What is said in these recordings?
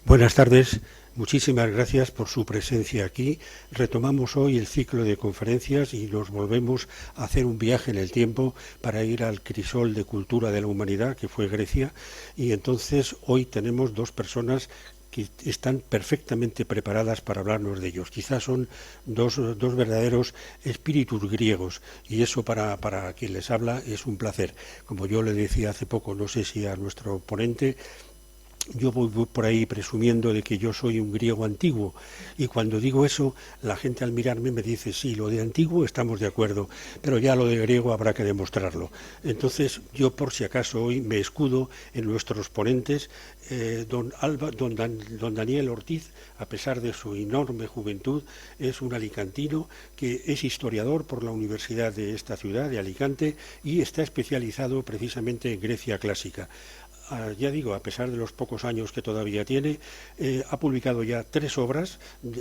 Buenas tardes, muchísimas gracias por su presencia aquí. Retomamos hoy el ciclo de conferencias y nos volvemos a hacer un viaje en el tiempo para ir al crisol de cultura de la humanidad que fue Grecia, y entonces hoy tenemos dos personas que están perfectamente preparadas para hablarnos de ellos. Quizás son dos verdaderos espíritus griegos, y eso para quien les habla es un placer. Como yo le decía hace poco, no sé si a nuestro ponente, yo voy por ahí presumiendo de que yo soy un griego antiguo, y cuando digo eso, la gente al mirarme me dice, sí, lo de antiguo estamos de acuerdo, pero ya lo de griego habrá que demostrarlo. Entonces yo, por si acaso, hoy me escudo en nuestros ponentes. Don Daniel Ortiz, a pesar de su enorme juventud, es un alicantino que es historiador por la Universidad de esta ciudad, de Alicante, y está especializado precisamente en Grecia clásica. Ya digo, a pesar de los pocos años que todavía tiene, ha publicado ya 3 obras: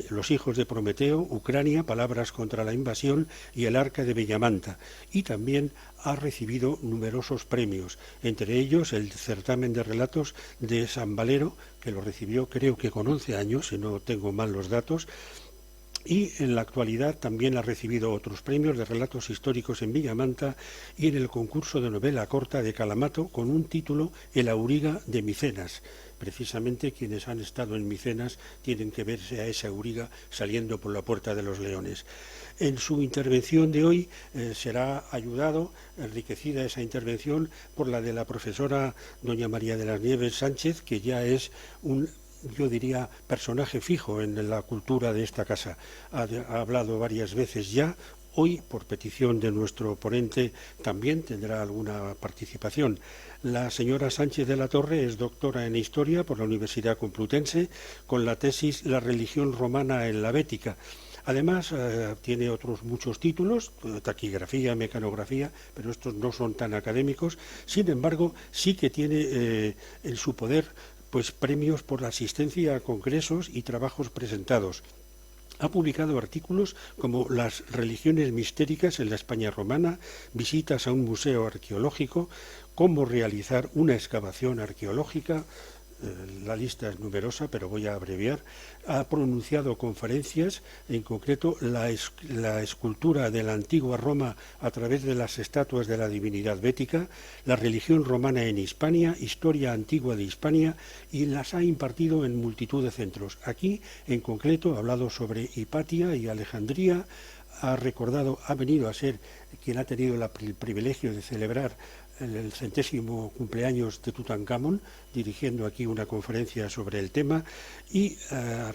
Los hijos de Prometeo, Ucrania, Palabras contra la invasión y El arca de Bellamanta, y también ha recibido numerosos premios, entre ellos el certamen de relatos de San Valero, que lo recibió creo que con 11 años, si no tengo mal los datos. Y en la actualidad también ha recibido otros premios de relatos históricos en Villamanta y en el concurso de novela corta de Calamato con un título, El auriga de Micenas. Precisamente quienes han estado en Micenas tienen que verse a esa auriga saliendo por la Puerta de los Leones. En su intervención de hoy será ayudado, enriquecida esa intervención, por la de la profesora doña María de las Nieves Sánchez, que ya es yo diría, personaje fijo en la cultura de esta casa. Ha hablado varias veces ya. Hoy, por petición de nuestro ponente, también tendrá alguna participación. La señora Sánchez de la Torre es doctora en Historia por la Universidad Complutense, con la tesis La religión romana en la Bética. Además, tiene otros muchos títulos, taquigrafía, mecanografía, pero estos no son tan académicos. Sin embargo, sí que tiene en su poder premios por la asistencia a congresos y trabajos presentados. Ha publicado artículos como Las religiones mistéricas en la España romana, Visitas a un museo arqueológico, Cómo realizar una excavación arqueológica. La lista es numerosa, pero voy a abreviar. Ha pronunciado conferencias, en concreto la escultura de la antigua Roma a través de las estatuas de la divinidad bética, la religión romana en Hispania, historia antigua de Hispania, y las ha impartido en multitud de centros. Aquí, en concreto, ha hablado sobre Hipatia y Alejandría. Ha venido a ser quien ha tenido el privilegio de celebrar el 100º cumpleaños de Tutankamón, dirigiendo aquí una conferencia sobre el tema, y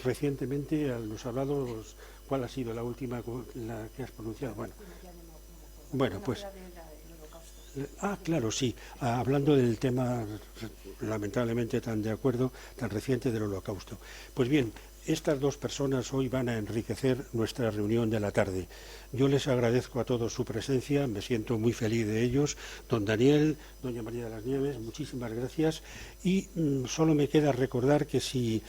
recientemente nos ha hablado. ¿Cuál ha sido la última la que has pronunciado? Bueno, pues... claro, sí, hablando del tema lamentablemente tan de acuerdo, tan reciente, del Holocausto. Pues bien, estas dos personas hoy van a enriquecer nuestra reunión de la tarde. Yo les agradezco a todos su presencia, me siento muy feliz de ellos. Don Daniel, doña María de las Nieves, muchísimas gracias. Y solo me queda recordar que si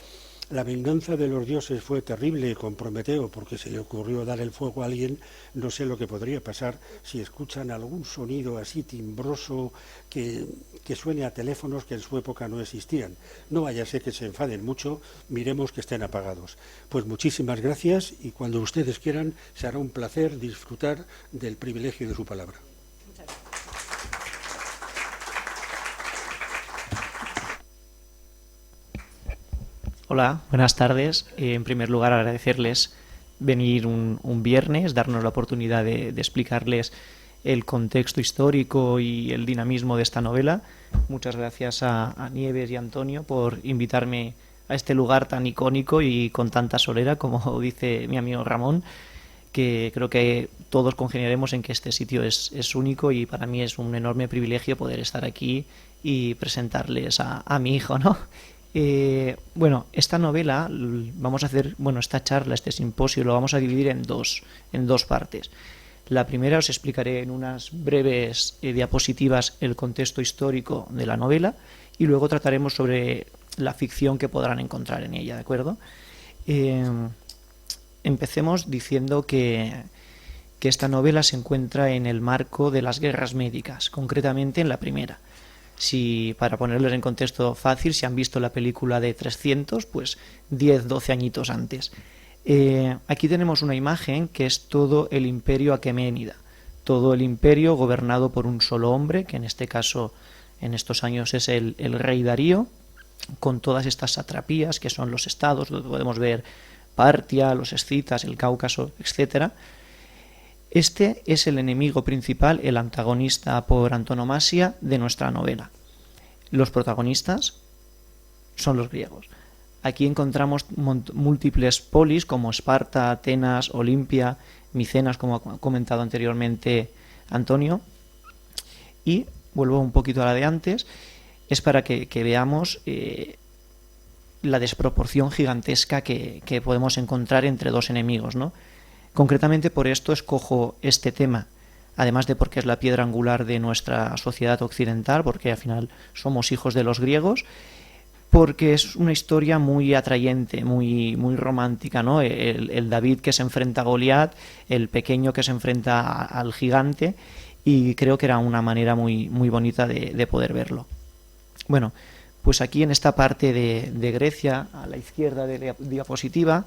la venganza de los dioses fue terrible con Prometeo, porque se le ocurrió dar el fuego a alguien, no sé lo que podría pasar si escuchan algún sonido así timbroso que suene a teléfonos que en su época no existían. No vaya a ser que se enfaden mucho, miremos que estén apagados. Pues muchísimas gracias, y cuando ustedes quieran será un placer disfrutar del privilegio de su palabra. Hola, buenas tardes. En primer lugar, agradecerles venir un viernes, darnos la oportunidad de explicarles el contexto histórico y el dinamismo de esta novela. Muchas gracias a Nieves y a Antonio por invitarme a este lugar tan icónico y con tanta solera, como dice mi amigo Ramón, que creo que todos congeniaremos en que este sitio es único, y para mí es un enorme privilegio poder estar aquí y presentarles a mi hijo, ¿no? Esta novela, vamos a hacer, esta charla, este simposio, lo vamos a dividir en dos partes. La primera os explicaré en unas breves diapositivas el contexto histórico de la novela, y luego trataremos sobre la ficción que podrán encontrar en ella, ¿de acuerdo? Empecemos diciendo que esta novela se encuentra en el marco de las guerras médicas, concretamente en la primera. Si, para ponerles en contexto fácil, si han visto la película de 300, pues 10, 12 añitos antes. Aquí tenemos una imagen que es todo el imperio aqueménida, todo el imperio gobernado por un solo hombre, que en este caso, en estos años, es el rey Darío, con todas estas satrapías que son los estados, donde podemos ver Partia, los escitas, el Cáucaso, etc. Este es el enemigo principal, el antagonista por antonomasia de nuestra novela. Los protagonistas son los griegos. Aquí encontramos múltiples polis como Esparta, Atenas, Olimpia, Micenas, como ha comentado anteriormente Antonio. Y vuelvo un poquito a la de antes, es para que veamos la desproporción gigantesca que podemos encontrar entre dos enemigos, ¿no? Concretamente por esto escojo este tema, además de porque es la piedra angular de nuestra sociedad occidental, porque al final somos hijos de los griegos, porque es una historia muy atrayente, muy romántica, ¿no? El David que se enfrenta a Goliat, el pequeño que se enfrenta al gigante, y creo que era una manera muy bonita de poder verlo. Bueno, pues aquí en esta parte de Grecia, a la izquierda de la diapositiva,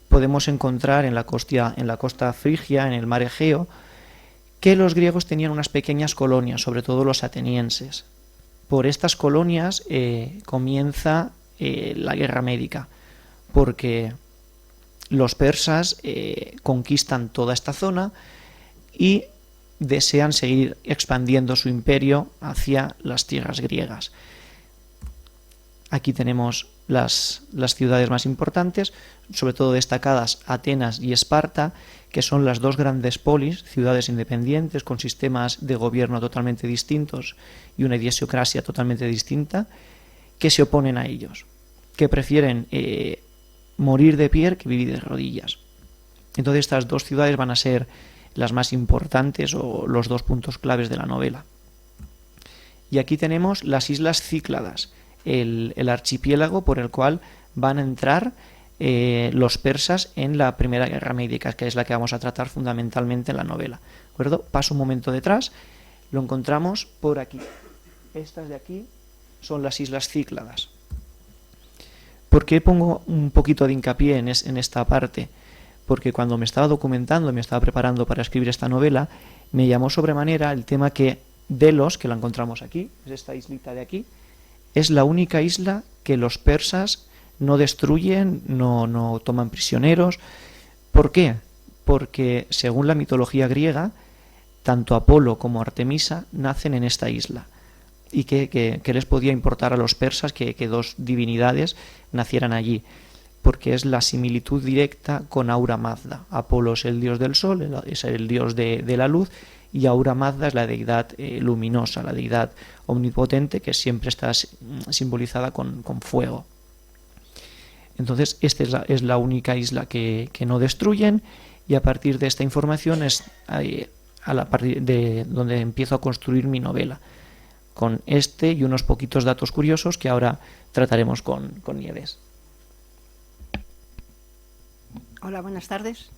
podemos encontrar en la costa frigia, en el mar Egeo, que los griegos tenían unas pequeñas colonias, sobre todo los atenienses. Por estas colonias comienza la guerra médica, porque los persas conquistan toda esta zona y desean seguir expandiendo su imperio hacia las tierras griegas. Aquí tenemos las ciudades más importantes, sobre todo destacadas Atenas y Esparta, que son las dos grandes polis, ciudades independientes con sistemas de gobierno totalmente distintos y una idiosincrasia totalmente distinta, que se oponen a ellos, que prefieren morir de pie que vivir de rodillas. Entonces estas dos ciudades van a ser las más importantes o los dos puntos claves de la novela. Y aquí tenemos las islas Cícladas, el archipiélago por el cual van a entrar los persas en la Primera Guerra Médica, que es la que vamos a tratar fundamentalmente en la novela. ¿De acuerdo? Paso un momento detrás, lo encontramos por aquí. Estas de aquí son las islas Cícladas. ¿Por qué pongo un poquito de hincapié en esta parte? Porque cuando me estaba documentando, me estaba preparando para escribir esta novela, me llamó sobremanera el tema que Delos, que la encontramos aquí, es esta islita de aquí, es la única isla que los persas no destruyen, no toman prisioneros. ¿Por qué? Porque según la mitología griega, tanto Apolo como Artemisa nacen en esta isla. ¿Y qué les podía importar a los persas que dos divinidades nacieran allí? Porque es la similitud directa con Aura Mazda. Apolo es el dios del sol, es el dios de la luz, y Aura Mazda es la deidad luminosa, la deidad omnipotente que siempre está simbolizada con fuego. Entonces esta es la única isla que no destruyen, y a partir de esta información es a partir de donde empiezo a construir mi novela, con este y unos poquitos datos curiosos que ahora trataremos con Nieves. Hola, buenas tardes.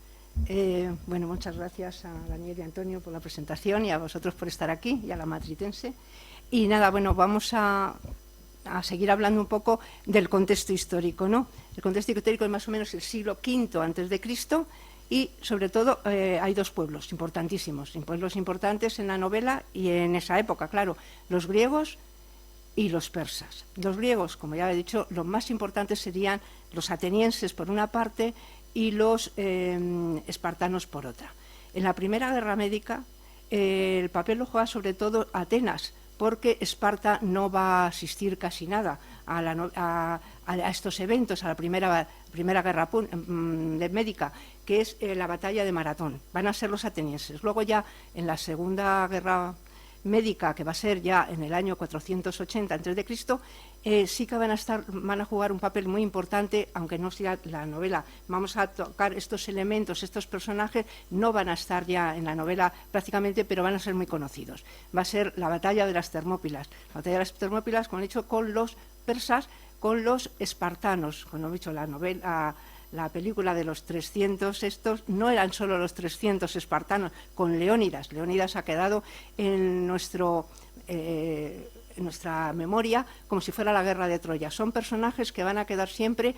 Bueno, muchas gracias a Daniel y Antonio por la presentación y a vosotros por estar aquí y a la matritense. Y nada, bueno, vamos a seguir hablando un poco del contexto histórico, ¿no? El contexto histórico es más o menos el siglo V antes de Cristo y sobre todo hay dos pueblos importantísimos, pueblos importantes en la novela y en esa época, claro, los griegos y los persas. Los griegos, como ya he dicho, los más importantes serían los atenienses por una parte y los espartanos por otra. En la Primera Guerra Médica el papel lo juega sobre todo Atenas, porque Esparta no va a asistir casi nada a estos eventos, a la primera guerra médica, que es la batalla de Maratón. Van a ser los atenienses. Luego ya en la Segunda Guerra Médica, que va a ser ya en el año 480 a.C., sí que van a jugar un papel muy importante, aunque no sea la novela. Vamos a tocar estos elementos, estos personajes, no van a estar ya en la novela prácticamente, pero van a ser muy conocidos. Va a ser la batalla de las Termópilas. La batalla de las Termópilas, como he dicho, con los persas, con los espartanos. Como he dicho, la película de los 300 estos, no eran solo los 300 espartanos, con Leónidas. Leónidas ha quedado en nuestro nuestra memoria como si fuera la guerra de Troya. Son personajes que van a quedar siempre,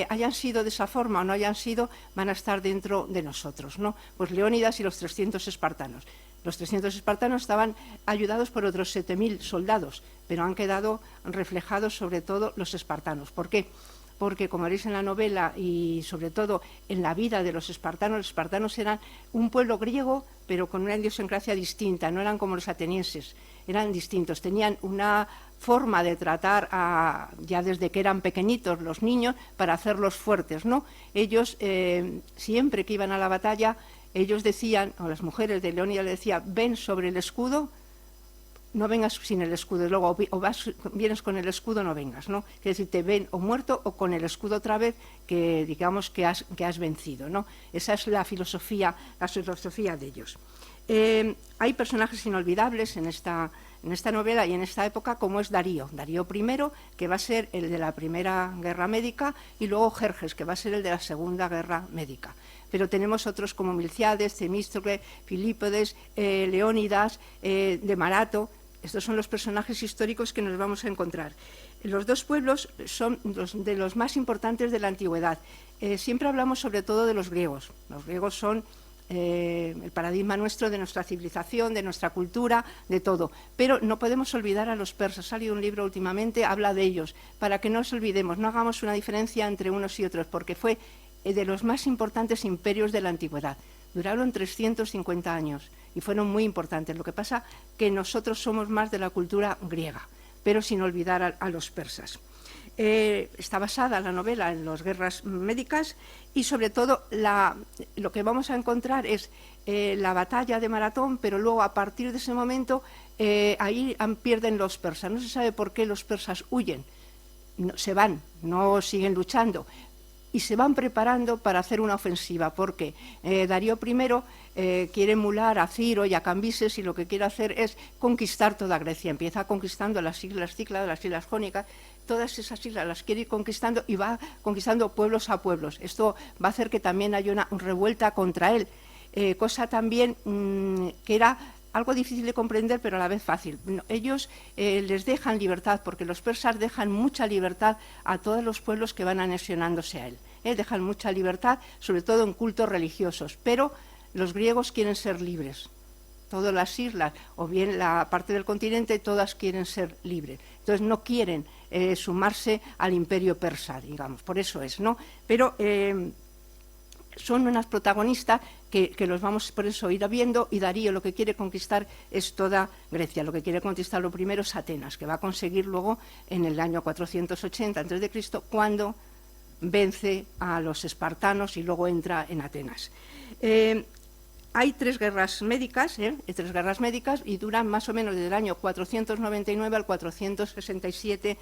hayan sido de esa forma o no hayan sido, van a estar dentro de nosotros, ¿no? Pues Leónidas y los 300 espartanos. Los 300 espartanos estaban ayudados por otros 7.000 soldados, pero han quedado reflejados sobre todo los espartanos. ¿Por qué? Porque, como veréis en la novela y sobre todo en la vida de los espartanos eran un pueblo griego, pero con una idiosincrasia distinta, no eran como los atenienses, eran distintos, tenían una forma de tratar ya desde que eran pequeñitos los niños para hacerlos fuertes, ¿no? Ellos, siempre que iban a la batalla, ellos decían, o las mujeres de Leónidas le decían, ven sobre el escudo, no vengas sin el escudo, luego vienes con el escudo, no vengas, ¿no? Quiere decir, te ven o muerto o con el escudo otra vez, que digamos que has vencido, ¿no? Esa es la filosofía de ellos. Hay personajes inolvidables en esta novela y en esta época, como es Darío I, que va a ser el de la Primera Guerra Médica, y luego Jerjes, que va a ser el de la Segunda Guerra Médica. Pero tenemos otros como Milciades, Temístocle, Filípodes, Leónidas, de Marato. Estos son los personajes históricos que nos vamos a encontrar. Los dos pueblos son de los más importantes de la antigüedad. Siempre hablamos sobre todo de los griegos. Los griegos son el paradigma nuestro de nuestra civilización, de nuestra cultura, de todo. Pero no podemos olvidar a los persas. Ha salido un libro últimamente, habla de ellos, para que no nos olvidemos, no hagamos una diferencia entre unos y otros, porque fue de los más importantes imperios de la antigüedad. Duraron 350 años y fueron muy importantes. Lo que pasa que nosotros somos más de la cultura griega, pero sin olvidar a los persas. Está basada la novela en las guerras médicas y sobre todo lo que vamos a encontrar es la batalla de Maratón, pero luego a partir de ese momento ahí pierden los persas. No se sabe por qué los persas huyen, se van, no siguen luchando. Y se van preparando para hacer una ofensiva, porque Darío I quiere emular a Ciro y a Cambises, y lo que quiere hacer es conquistar toda Grecia. Empieza conquistando las islas Cícladas, las islas Jónicas, todas esas islas las quiere ir conquistando y va conquistando pueblos a pueblos. Esto va a hacer que también haya una revuelta contra él, cosa también que era algo difícil de comprender, pero a la vez fácil. Ellos les dejan libertad, porque los persas dejan mucha libertad a todos los pueblos que van anexionándose a él. Dejan mucha libertad, sobre todo en cultos religiosos, pero los griegos quieren ser libres. Todas las islas, o bien la parte del continente, todas quieren ser libres. Entonces no quieren sumarse al imperio persa, digamos, por eso es, ¿no? Pero son unas protagonistas que los vamos por eso ir viendo, y Darío lo que quiere conquistar es toda Grecia. Lo que quiere conquistar lo primero es Atenas, que va a conseguir luego en el año 480 a.C., cuando vence a los espartanos y luego entra en Atenas. Hay tres guerras médicas, y duran más o menos desde el año 499 al 467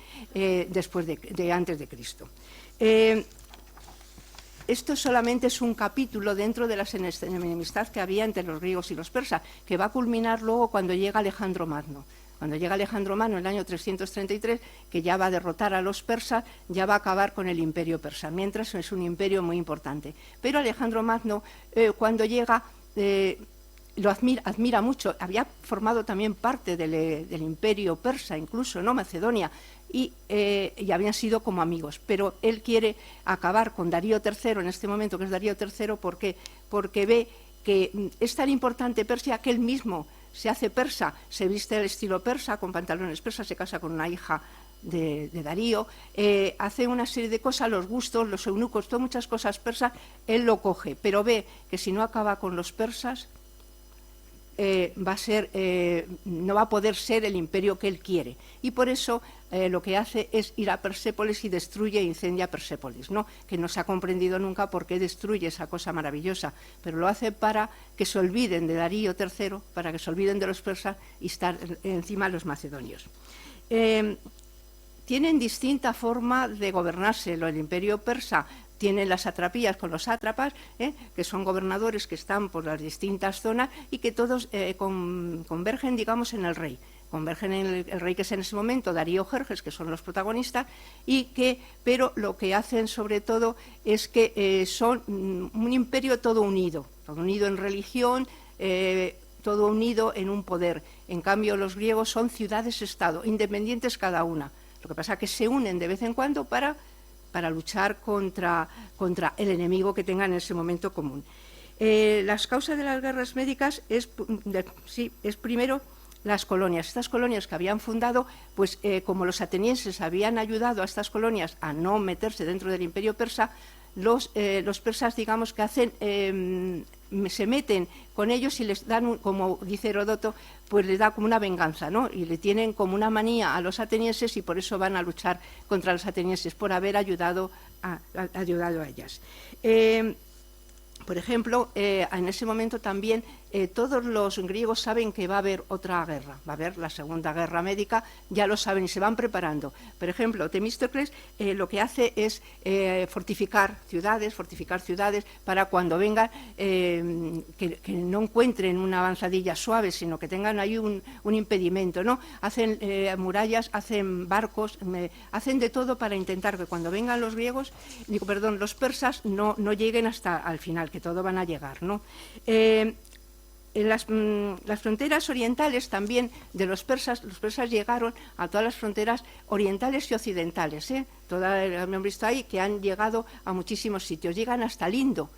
antes de Cristo. Esto solamente es un capítulo dentro de la enemistad que había entre los griegos y los persas, que va a culminar luego cuando llega Alejandro Magno. Cuando llega Alejandro Magno en el año 333, que ya va a derrotar a los persas, ya va a acabar con el imperio persa, mientras es un imperio muy importante. Pero Alejandro Magno, cuando llega, lo admira mucho. Había formado también parte del imperio persa, incluso, ¿no? Macedonia, y habían sido como amigos, pero él quiere acabar con Darío III en este momento, que es Darío III, porque ve que es tan importante Persia que él mismo se hace persa, se viste al estilo persa, con pantalones persas, se casa con una hija de Darío, hace una serie de cosas, los gustos, los eunucos, todas muchas cosas persas, él lo coge, pero ve que si no acaba con los persas, no va a poder ser el imperio que él quiere, y por eso lo que hace es ir a Persépolis y destruye e incendia Persépolis, ¿no? Que no se ha comprendido nunca por qué destruye esa cosa maravillosa, pero lo hace para que se olviden de Darío III, para que se olviden de los persas y estar encima de los macedonios. Tienen distinta forma de gobernarse. El imperio persa tiene las satrapías con los sátrapas, que son gobernadores que están por las distintas zonas y que todos convergen, digamos, en el rey. Convergen en el rey que es en ese momento Darío Jerjes, que son los protagonistas, pero lo que hacen sobre todo es que son un imperio todo unido en religión, todo unido en un poder. En cambio, los griegos son ciudades-estado, independientes cada una. Lo que pasa es que se unen de vez en cuando para luchar contra el enemigo que tengan en ese momento común. Las causas de las guerras médicas es primero las colonias. Estas colonias que habían fundado, pues como los atenienses habían ayudado a estas colonias a no meterse dentro del imperio persa, los persas, digamos, que hacen, se meten con ellos y les dan, como dice Heródoto, pues les da como una venganza, ¿no? Y le tienen como una manía a los atenienses y por eso van a luchar contra los atenienses, por haber ayudado a ellas. Por ejemplo, en ese momento también todos los griegos saben que va a haber otra guerra, va a haber la Segunda Guerra Médica, ya lo saben y se van preparando. Por ejemplo, Temístocles lo que hace es fortificar ciudades para cuando vengan, que no encuentren una avanzadilla suave, sino que tengan ahí un impedimento, ¿no? Hacen murallas, hacen barcos, hacen de todo para intentar que cuando vengan los los persas no lleguen hasta al final, que todo van a llegar, ¿no? En las fronteras orientales también de los persas llegaron a todas las fronteras orientales y occidentales. Hemos visto ahí que han llegado a muchísimos sitios, llegan hasta el Indo.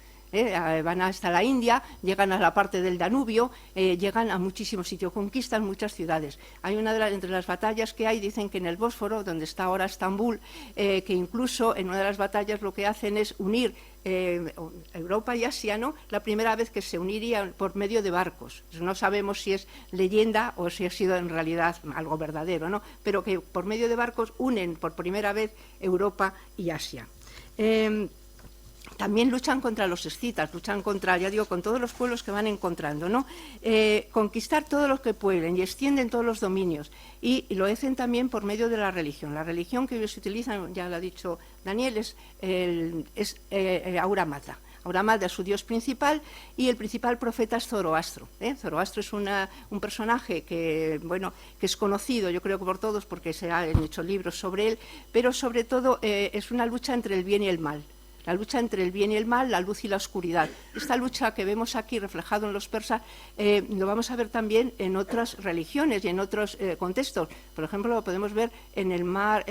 Van hasta la India, llegan a la parte del Danubio, llegan a muchísimos sitios, conquistan muchas ciudades. Hay entre las batallas que hay, dicen que en el Bósforo, donde está ahora Estambul, que incluso en una de las batallas lo que hacen es unir Europa y Asia, ¿no? La primera vez que se unirían por medio de barcos. No sabemos si es leyenda o si ha sido en realidad algo verdadero, ¿no? Pero que por medio de barcos unen por primera vez Europa y Asia. También luchan contra los escitas, luchan contra, ya digo, con todos los pueblos que van encontrando, ¿no? Conquistar todo lo que pueden y extienden todos los dominios. Y lo hacen también por medio de la religión. La religión que ellos utilizan, ya lo ha dicho Daniel, es Aura Mazda. Aura Mazda es su dios principal y el principal profeta es Zoroastro. Zoroastro es un personaje que es conocido, yo creo que por todos, porque se han hecho libros sobre él, pero sobre todo es una lucha entre el bien y el mal. La lucha entre el bien y el mal, la luz y la oscuridad. Esta lucha que vemos aquí reflejado en los persas lo vamos a ver también en otras religiones y en otros contextos. Por ejemplo, lo podemos ver en el Mar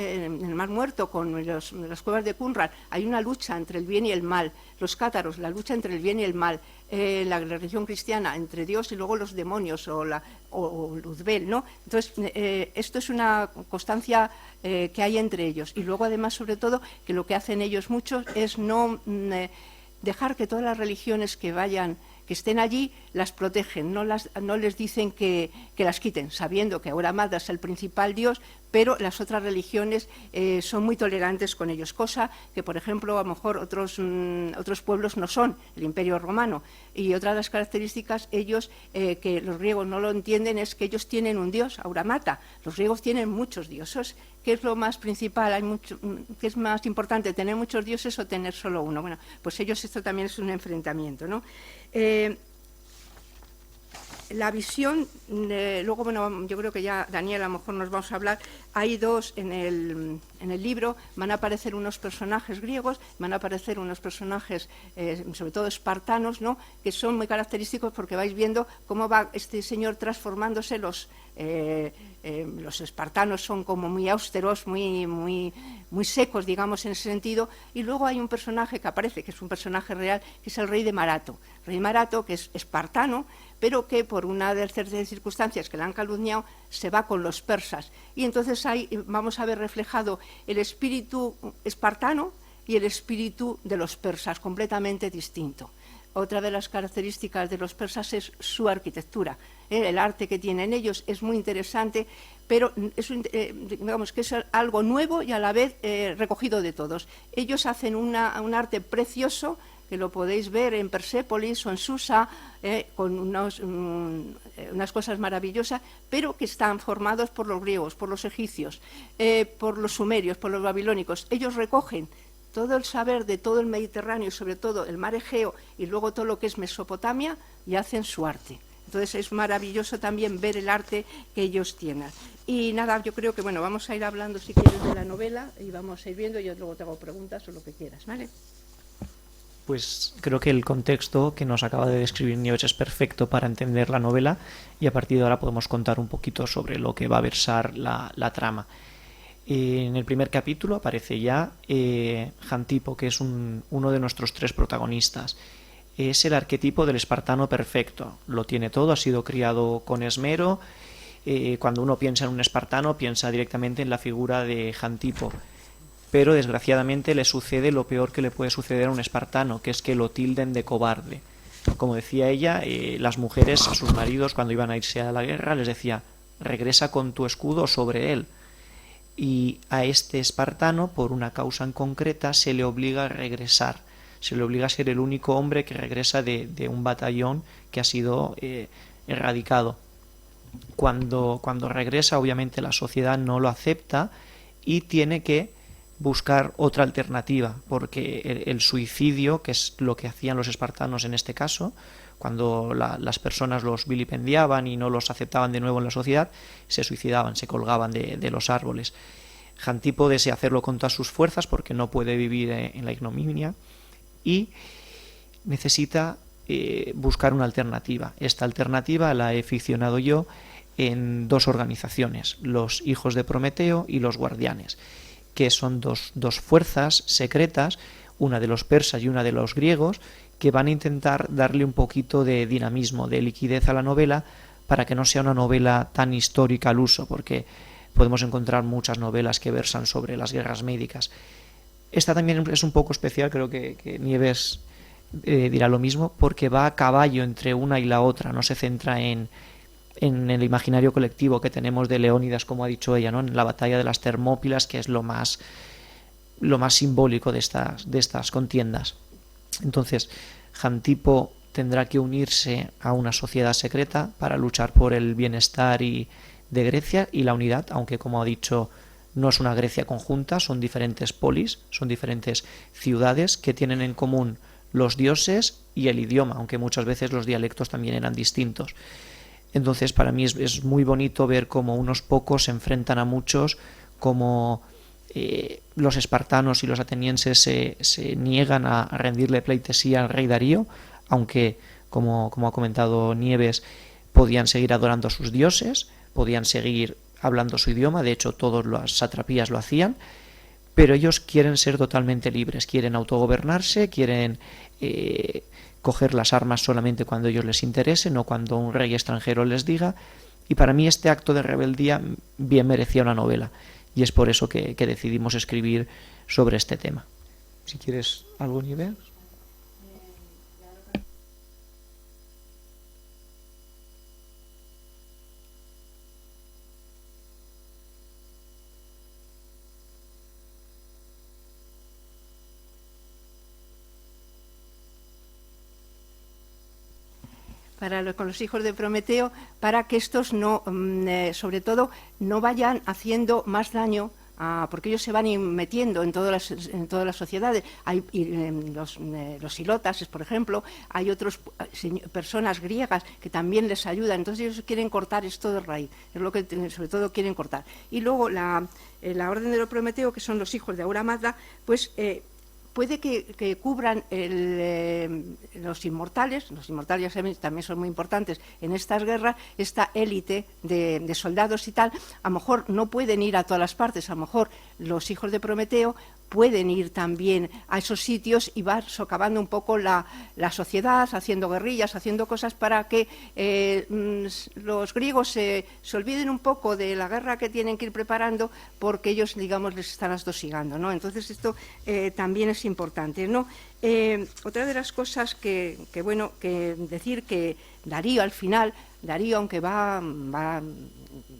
Muerto con las cuevas de Qumran. Hay una lucha entre el bien y el mal. Los cátaros, la lucha entre el bien y el mal. La religión cristiana entre Dios y luego los demonios o Luzbel, ¿no? Entonces, esto es una constancia que hay entre ellos. Y luego, además, sobre todo, que lo que hacen ellos muchos es no dejar que todas las religiones que estén allí, las protegen, no les dicen que las quiten, sabiendo que Aura Mazda es el principal dios, pero las otras religiones son muy tolerantes con ellos, cosa que, por ejemplo, a lo mejor otros pueblos no son, el Imperio Romano. Y otra de las características, ellos, que los griegos no lo entienden, es que ellos tienen un dios, Aura Mazda. Los griegos tienen muchos dioses. ¿Qué es lo más principal? ¿Qué es más importante, tener muchos dioses o tener solo uno? Bueno, pues ellos esto también es un enfrentamiento, ¿no? La visión, luego, yo creo que ya Daniel a lo mejor nos vamos a hablar, hay dos en el libro, van a aparecer unos personajes griegos, van a aparecer unos personajes, sobre todo espartanos, ¿no? Que son muy característicos porque vais viendo cómo va este señor transformándose. Los espartanos son como muy austeros, muy secos, digamos, en ese sentido, y luego hay un personaje que aparece, que es un personaje real, que es el rey de Marato. Rey Marato, que es espartano, pero que por una de las circunstancias que le han calumniado, se va con los persas. Y entonces ahí vamos a ver reflejado el espíritu espartano y el espíritu de los persas, completamente distinto. Otra de las características de los persas es su arquitectura. El arte que tienen ellos es muy interesante, pero digamos que es algo nuevo y a la vez recogido de todos. Ellos hacen un arte precioso, que lo podéis ver en Persépolis o en Susa, con unas cosas maravillosas, pero que están formados por los griegos, por los egipcios, por los sumerios, por los babilónicos. Ellos recogen todo el saber de todo el Mediterráneo, sobre todo el mar Egeo y luego todo lo que es Mesopotamia, y hacen su arte. Entonces es maravilloso también ver el arte que ellos tienen. Y nada, yo creo que vamos a ir hablando si quieres de la novela y vamos a ir viendo, yo luego te hago preguntas o lo que quieras, ¿vale? Pues creo que el contexto que nos acaba de describir Nieves es perfecto para entender la novela, y a partir de ahora podemos contar un poquito sobre lo que va a versar la trama. En el primer capítulo aparece ya Jantipo, que es uno de nuestros tres protagonistas. Es el arquetipo del espartano perfecto, lo tiene todo, ha sido criado con esmero. Cuando uno piensa en un espartano, piensa directamente en la figura de Jantipo, pero desgraciadamente le sucede lo peor que le puede suceder a un espartano, que es que lo tilden de cobarde. Como decía ella, las mujeres a sus maridos, cuando iban a irse a la guerra, les decía: regresa con tu escudo sobre él. Y a este espartano, por una causa en concreta, se le obliga a regresar, se le obliga a ser el único hombre que regresa de un batallón que ha sido erradicado. Cuando regresa, obviamente la sociedad no lo acepta y tiene que buscar otra alternativa, porque el suicidio, que es lo que hacían los espartanos en este caso, cuando las personas los vilipendiaban y no los aceptaban de nuevo en la sociedad, se suicidaban, se colgaban de los árboles. Jantipo desea hacerlo con todas sus fuerzas porque no puede vivir en la ignominia y necesita buscar una alternativa. Esta alternativa la he ficcionado yo en dos organizaciones, los Hijos de Prometeo y los Guardianes, que son dos fuerzas secretas, una de los persas y una de los griegos, que van a intentar darle un poquito de dinamismo, de liquidez a la novela, para que no sea una novela tan histórica al uso, porque podemos encontrar muchas novelas que versan sobre las guerras médicas. Esta también es un poco especial, creo que Nieves dirá lo mismo, porque va a caballo entre una y la otra, no se centra en el imaginario colectivo que tenemos de Leónidas, como ha dicho ella, ¿no? En la batalla de las Termópilas, que es lo más simbólico de estas contiendas. Entonces, Jantipo tendrá que unirse a una sociedad secreta para luchar por el bienestar de Grecia y la unidad, aunque, como ha dicho, no es una Grecia conjunta, son diferentes polis, son diferentes ciudades que tienen en común los dioses y el idioma, aunque muchas veces los dialectos también eran distintos. Entonces, para mí es muy bonito ver cómo unos pocos se enfrentan a muchos, cómo los espartanos y los atenienses se niegan a rendirle pleitesía al rey Darío, aunque, como ha comentado Nieves, podían seguir adorando a sus dioses, podían seguir hablando su idioma, de hecho todas las satrapías lo hacían, pero ellos quieren ser totalmente libres, quieren autogobernarse, quieren coger las armas solamente cuando a ellos les interese, no cuando un rey extranjero les diga, y para mí este acto de rebeldía bien merecía una novela, y es por eso que decidimos escribir sobre este tema. Si quieres algo, Nieves. Con los hijos de Prometeo, para que estos no, sobre todo, no vayan haciendo más daño, porque ellos se van metiendo en todas las sociedades. Hay los ilotas, por ejemplo, hay otras personas griegas que también les ayudan, entonces ellos quieren cortar esto de raíz, es lo que sobre todo quieren cortar. Y luego la orden de los Prometeo, que son los hijos de Aura Mazda, pues puede que cubran los inmortales también son muy importantes en estas guerras, esta élite de soldados y tal. A lo mejor no pueden ir a todas las partes, a lo mejor los hijos de Prometeo pueden ir también a esos sitios y va socavando un poco la sociedad, haciendo guerrillas, haciendo cosas para que los griegos se olviden un poco de la guerra que tienen que ir preparando, porque ellos, digamos, les están atosigando, ¿no? Entonces esto también es importante, ¿no? Otra de las cosas que decir que Darío al final, aunque va a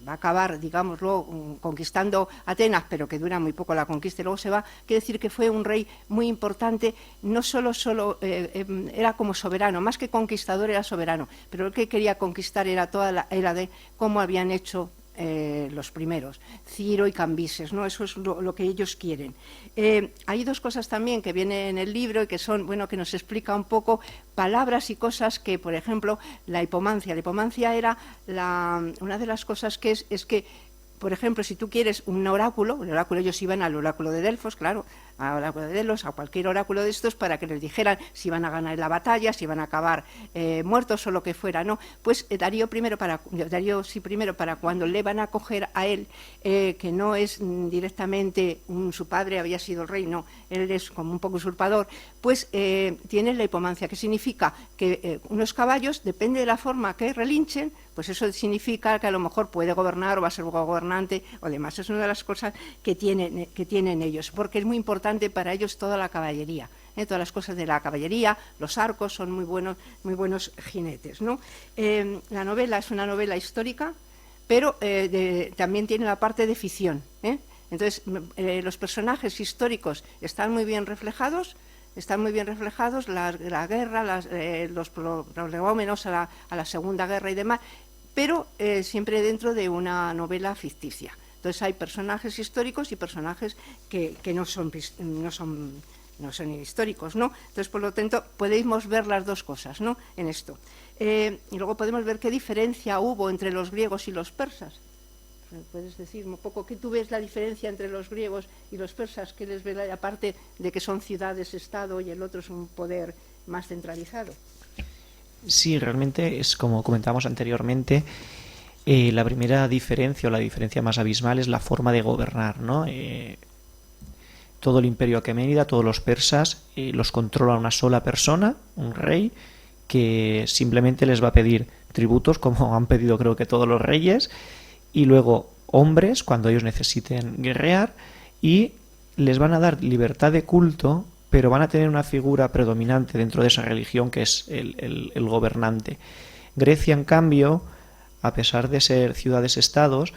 acabar, digámoslo, conquistando Atenas, pero que dura muy poco la conquista y luego se va, quiere decir que fue un rey muy importante, no solo era como soberano, más que conquistador era soberano, pero el que quería conquistar era toda la era de cómo habían hecho los primeros, Ciro y Cambises, ¿no? Eso es lo que ellos quieren. Hay dos cosas también que vienen en el libro y que son, que nos explica un poco palabras y cosas que, por ejemplo, la hipomancia era una de las cosas que es que, por ejemplo, si tú quieres un oráculo, ellos iban al oráculo de Delfos, claro, al oráculo de Delos, a cualquier oráculo de estos, para que les dijeran si van a ganar la batalla, si van a acabar muertos o lo que fuera, ¿no? Pues Darío primero para cuando le van a coger a él, que no es directamente su padre había sido el rey, no, él es como un poco usurpador, pues tiene la hipomancia, que significa que unos caballos, depende de la forma que relinchen, pues eso significa que a lo mejor puede gobernar o va a ser gobernante o demás. Es una de las cosas que tienen ellos, porque es muy importante para ellos toda la caballería. Todas las cosas de la caballería, los arcos, son muy buenos jinetes, ¿no? La novela es una novela histórica, pero también tiene la parte de ficción. Entonces, los personajes históricos están muy bien reflejados, la guerra, los prolegómenos a la Segunda Guerra y demás, pero siempre dentro de una novela ficticia. Entonces hay personajes históricos y personajes que no son históricos, ¿no? Entonces, por lo tanto, podemos ver las dos cosas, ¿no?, en esto. Y luego podemos ver qué diferencia hubo entre los griegos y los persas. ¿Puedes decir un poco qué tú ves la diferencia entre los griegos y los persas? ¿Qué les ves, aparte de que son ciudades-estado y el otro es un poder más centralizado? Sí, realmente es como comentábamos anteriormente, la primera diferencia o la diferencia más abismal es la forma de gobernar, ¿no? Todo el imperio aqueménida, todos los persas, los controla una sola persona, un rey, que simplemente les va a pedir tributos, como han pedido creo que todos los reyes, y luego hombres cuando ellos necesiten guerrear, y les van a dar libertad de culto, pero van a tener una figura predominante dentro de esa religión que es el gobernante. Grecia, en cambio, a pesar de ser ciudades-estados,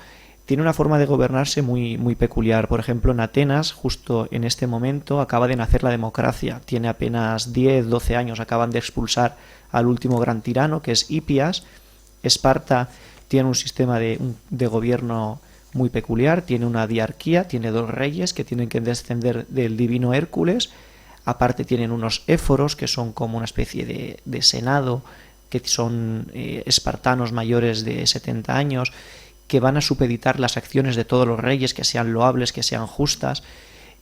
tiene una forma de gobernarse muy peculiar. Por ejemplo, en Atenas, justo en este momento, acaba de nacer la democracia. Tiene apenas 10, 12 años, acaban de expulsar al último gran tirano, que es Hipias. Esparta tiene un sistema de gobierno muy peculiar, tiene una diarquía, tiene 2 reyes que tienen que descender del divino Hércules. Aparte tienen unos éforos, que son como una especie de senado, que son espartanos mayores de 70 años, que van a supeditar las acciones de todos los reyes, que sean loables, que sean justas.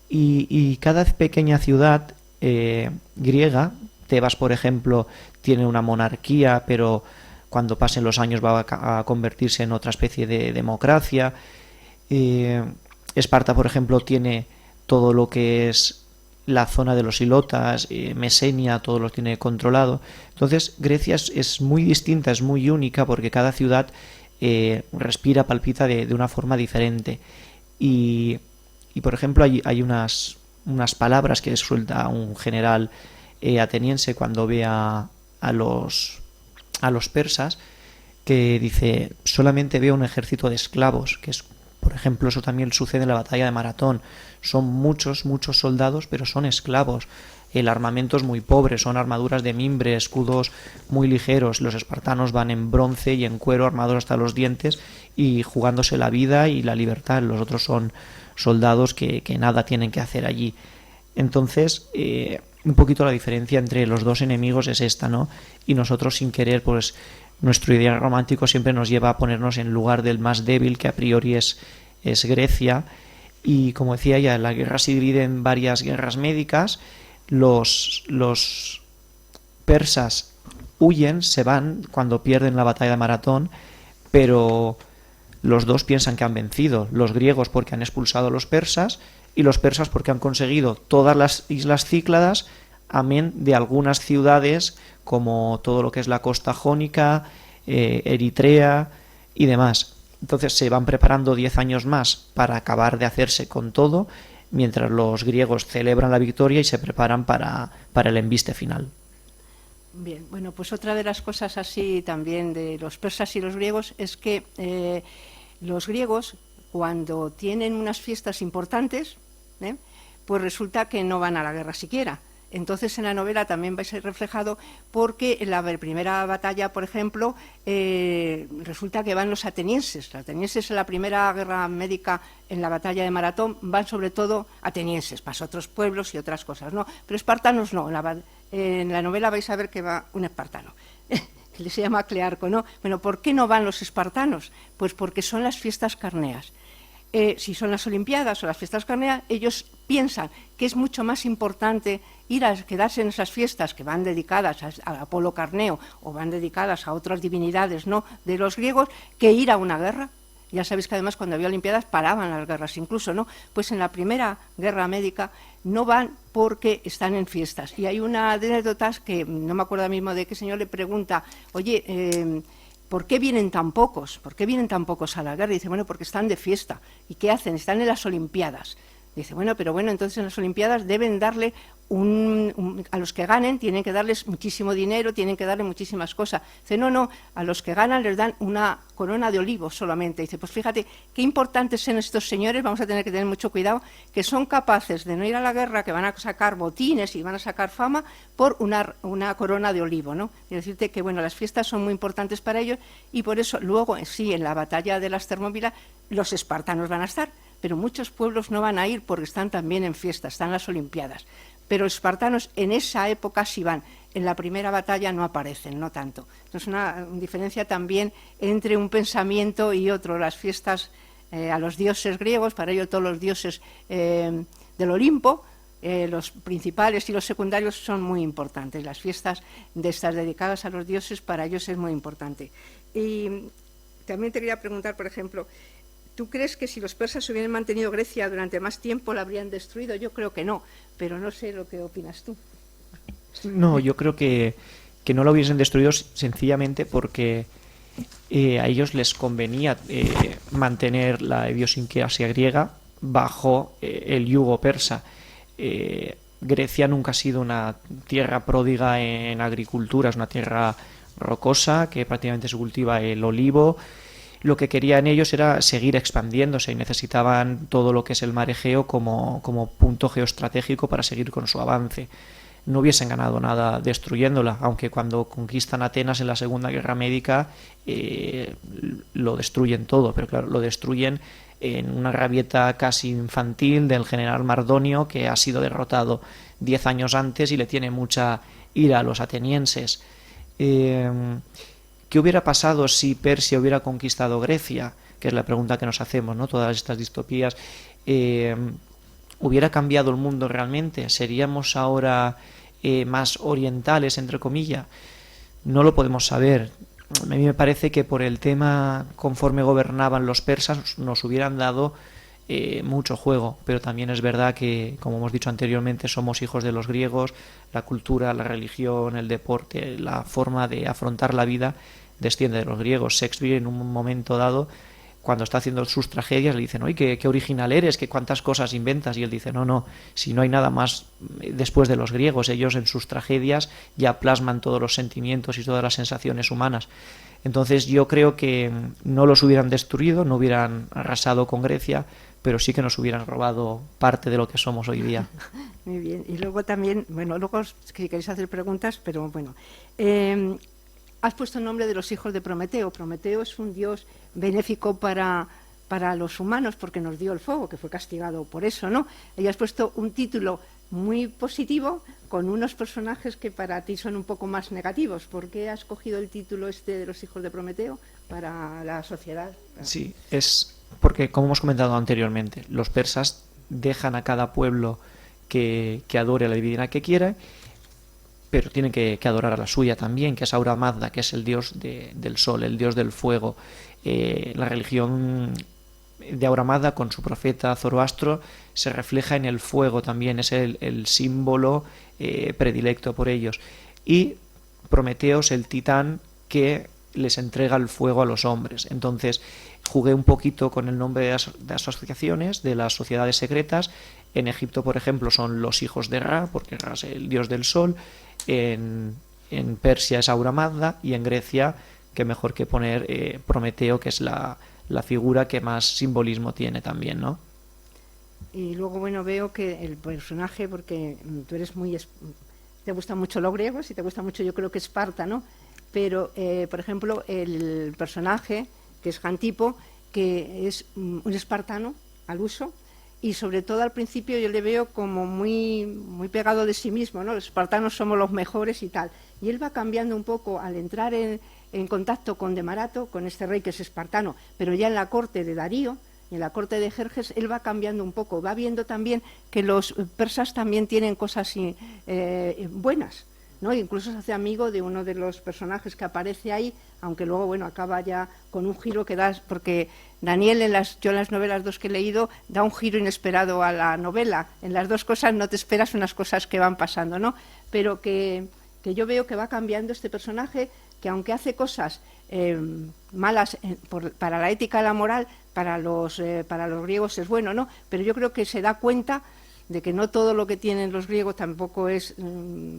Y cada pequeña ciudad griega, Tebas, por ejemplo, tiene una monarquía, pero cuando pasen los años va a convertirse en otra especie de democracia. Esparta, por ejemplo, tiene todo lo que es la zona de los ilotas, Mesenia, todo lo tiene controlado. Entonces Grecia es muy distinta, es muy única, porque cada ciudad respira, palpita de una forma diferente. Y por ejemplo, hay unas palabras que suelta un general ateniense cuando ve a los persas, que dice: solamente veo un ejército de esclavos, que es, por ejemplo, eso también sucede en la batalla de Maratón. Son muchos soldados, pero son esclavos. El armamento es muy pobre, son armaduras de mimbre, escudos muy ligeros. Los espartanos van en bronce y en cuero, armados hasta los dientes y jugándose la vida y la libertad. Los otros son soldados que nada tienen que hacer allí. Entonces, un poquito la diferencia entre los dos enemigos es esta, ¿no? Y nosotros, sin querer, pues nuestro ideal romántico siempre nos lleva a ponernos en lugar del más débil, que a priori es Grecia. Y como decía ya, la guerra se divide en varias guerras médicas. Los persas huyen, se van cuando pierden la batalla de Maratón, pero los dos piensan que han vencido. Los griegos porque han expulsado a los persas, y los persas porque han conseguido todas las islas Cícladas, amén de algunas ciudades como todo lo que es la costa jónica, Eritrea y demás. Entonces se van preparando 10 años más para acabar de hacerse con todo, mientras los griegos celebran la victoria y se preparan para el embiste final. Bien, bueno, pues otra de las cosas así también de los persas y los griegos es que los griegos, cuando tienen unas fiestas importantes, pues resulta que no van a la guerra siquiera. Entonces en la novela también va a ser reflejado, porque en la primera batalla, por ejemplo, resulta que van los atenienses. Los atenienses en la primera guerra médica, en la batalla de Maratón, van sobre todo atenienses, más otros pueblos y otras cosas, ¿no? Pero espartanos no. En la novela vais a ver que va un espartano, que se llama Clearco, ¿no? Bueno, ¿por qué no van los espartanos? Pues porque son las fiestas carneas. si son las Olimpiadas o las fiestas carneras, ellos piensan que es mucho más importante ir a quedarse en esas fiestas que van dedicadas a Apolo Carneo o van dedicadas a otras divinidades, ¿no?, de los griegos, que ir a una guerra. Ya sabéis que además cuando había Olimpiadas paraban las guerras incluso, ¿no? Pues en la primera guerra médica no van porque están en fiestas. Y hay una anécdota que no me acuerdo mismo de qué señor le pregunta, oye, ¿por qué vienen tan pocos? ¿Por qué vienen tan pocos a la guerra? Y dice, bueno, porque están de fiesta. ¿Y qué hacen? Están en las Olimpiadas. Dice, bueno, pero bueno, entonces en las Olimpiadas deben darle a los que ganen tienen que darles muchísimo dinero, tienen que darle muchísimas cosas. Dice, no, a los que ganan les dan una corona de olivos solamente. Dice, pues fíjate, qué importantes son estos señores, vamos a tener que tener mucho cuidado, que son capaces de no ir a la guerra, que van a sacar botines y van a sacar fama por una corona de olivo, ¿no? Y decirte que, bueno, las fiestas son muy importantes para ellos y por eso luego, sí, en la batalla de las Termópilas, los espartanos van a estar, pero muchos pueblos no van a ir porque están también en fiestas, están las Olimpiadas. Pero los espartanos en esa época sí van, en la primera batalla no aparecen, no tanto. Entonces una diferencia también entre un pensamiento y otro. Las fiestas a los dioses griegos, para ello todos los dioses del Olimpo, los principales y los secundarios son muy importantes. Las fiestas de estas dedicadas a los dioses para ellos es muy importante. Y también te quería preguntar, por ejemplo, ¿tú crees que si los persas hubieran mantenido Grecia durante más tiempo la habrían destruido? Yo creo que no, pero no sé lo que opinas tú. No, yo creo que no lo hubiesen destruido sencillamente porque a ellos les convenía mantener la idiosincrasia griega bajo el yugo persa. Grecia nunca ha sido una tierra pródiga en agricultura, es una tierra rocosa que prácticamente se cultiva el olivo. Lo que querían ellos era seguir expandiéndose y necesitaban todo lo que es el mar Egeo como punto geoestratégico para seguir con su avance. No hubiesen ganado nada destruyéndola, aunque cuando conquistan Atenas en la Segunda Guerra Médica lo destruyen todo, pero claro, lo destruyen en una rabieta casi infantil del general Mardonio, que ha sido derrotado 10 años antes y le tiene mucha ira a los atenienses. ¿Qué hubiera pasado si Persia hubiera conquistado Grecia? Que es la pregunta que nos hacemos, ¿no? Todas estas distopías. ¿Hubiera cambiado el mundo realmente? ¿Seríamos ahora más orientales, entre comillas? No lo podemos saber. A mí me parece que por el tema, conforme gobernaban los persas, nos hubieran dado mucho juego, pero también es verdad que, como hemos dicho anteriormente, somos hijos de los griegos, la cultura, la religión, el deporte, la forma de afrontar la vida desciende de los griegos. Shakespeare, en un momento dado, cuando está haciendo sus tragedias, le dicen, oye, qué original eres, que cuántas cosas inventas, y él dice, no, si no hay nada más después de los griegos, ellos en sus tragedias ya plasman todos los sentimientos y todas las sensaciones humanas. Entonces yo creo que no los hubieran destruido, no hubieran arrasado con Grecia, pero sí que nos hubieran robado parte de lo que somos hoy día. Muy bien, y luego también, bueno, luego si queréis hacer preguntas, pero bueno, has puesto el nombre de los hijos de Prometeo. Prometeo es un dios benéfico para los humanos porque nos dio el fuego, que fue castigado por eso, ¿no? Y has puesto un título muy positivo con unos personajes que para ti son un poco más negativos. ¿Por qué has cogido el título este de los hijos de Prometeo para la sociedad? Sí, es porque, como hemos comentado anteriormente, los persas dejan a cada pueblo que adore a la divinidad que quiera, pero tienen que adorar a la suya también, que es Ahura Mazda, que es el dios del sol, el dios del fuego. La religión de Ahura Mazda, con su profeta Zoroastro, se refleja en el fuego también, es el símbolo predilecto por ellos. Y Prometeos, el titán que les entrega el fuego a los hombres. Entonces jugué un poquito con el nombre de asociaciones, de las sociedades secretas. En Egipto, por ejemplo, son los hijos de Ra, porque Ra es el dios del sol. En Persia es Ahura Mazda, y en Grecia, que mejor que poner Prometeo, que es la figura que más simbolismo tiene también, ¿no? Y luego, bueno, veo que el personaje, porque tú eres te gustan mucho los griegos y te gusta mucho, yo creo que Esparta, ¿no? Pero, por ejemplo, el personaje, que es Jantipo, que es un espartano al uso, y sobre todo al principio yo le veo como muy pegado de sí mismo, ¿no? Los espartanos somos los mejores y tal. Y él va cambiando un poco al entrar en contacto con Demarato, con este rey que es espartano, pero ya en la corte de Darío, y en la corte de Jerjes, él va cambiando un poco, va viendo también que los persas también tienen cosas buenas, ¿no? Incluso se hace amigo de uno de los personajes que aparece ahí, aunque luego, bueno, acaba ya con un giro que da, porque Daniel, yo en las novelas dos que he leído, da un giro inesperado a la novela. En las dos cosas no te esperas unas cosas que van pasando, ¿no? Pero que yo veo que va cambiando este personaje, que aunque hace cosas malas para la ética y la moral, para los griegos es bueno, ¿no? Pero yo creo que se da cuenta de que no todo lo que tienen los griegos tampoco es